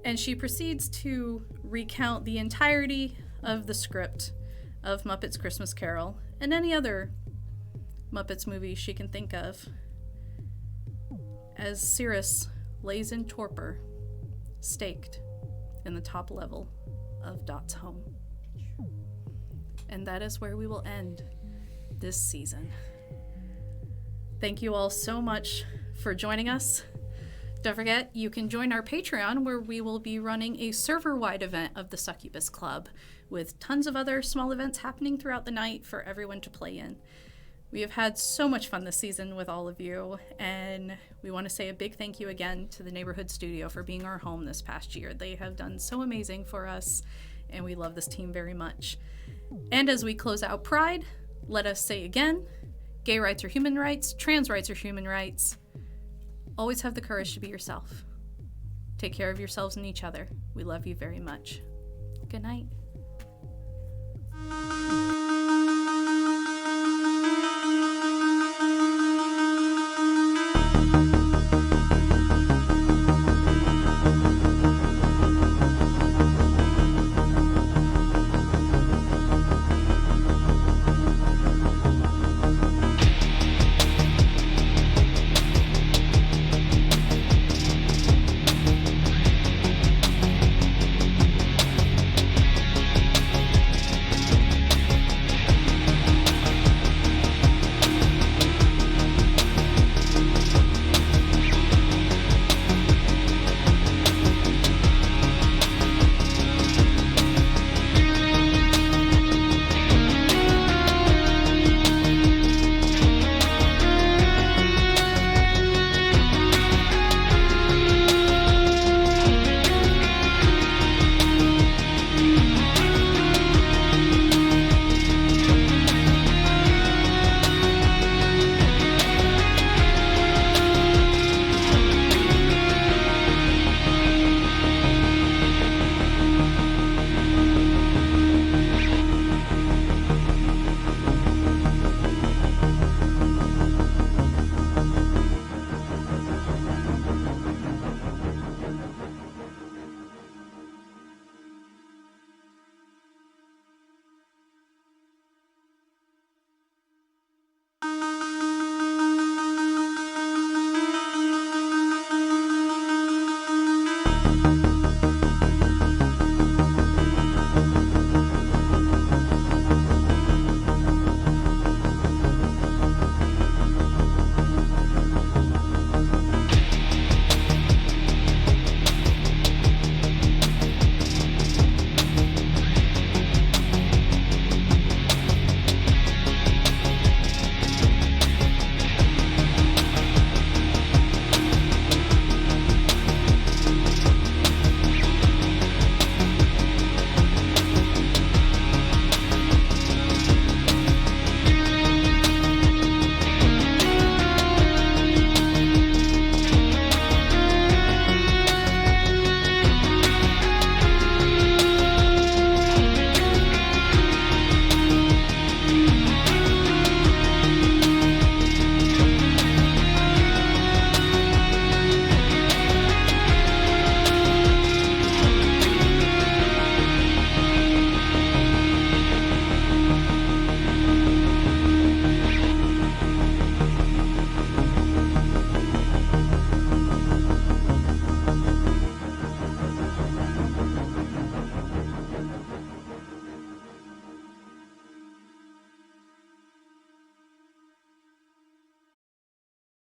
And she proceeds to recount the entirety of the script of Muppet's Christmas Carol and any other Muppets movie she can think of, as Cirrus lays in torpor, staked in the top level of Dot's home. And that is where we will end this season. Thank you all so much for joining us. Don't forget, you can join our Patreon, where we will be running a server-wide event of the Succubus Club, with tons of other small events happening throughout the night for everyone to play in. We have had so much fun this season with all of you, and we want to say a big thank you again to the Neighborhood Studio for being our home this past year. They have done so amazing for us, and we love this team very much. And as we close out Pride, let us say again, gay rights are human rights, trans rights are human rights. Always have the courage to be yourself. Take care of yourselves and each other. We love you very much. Good night.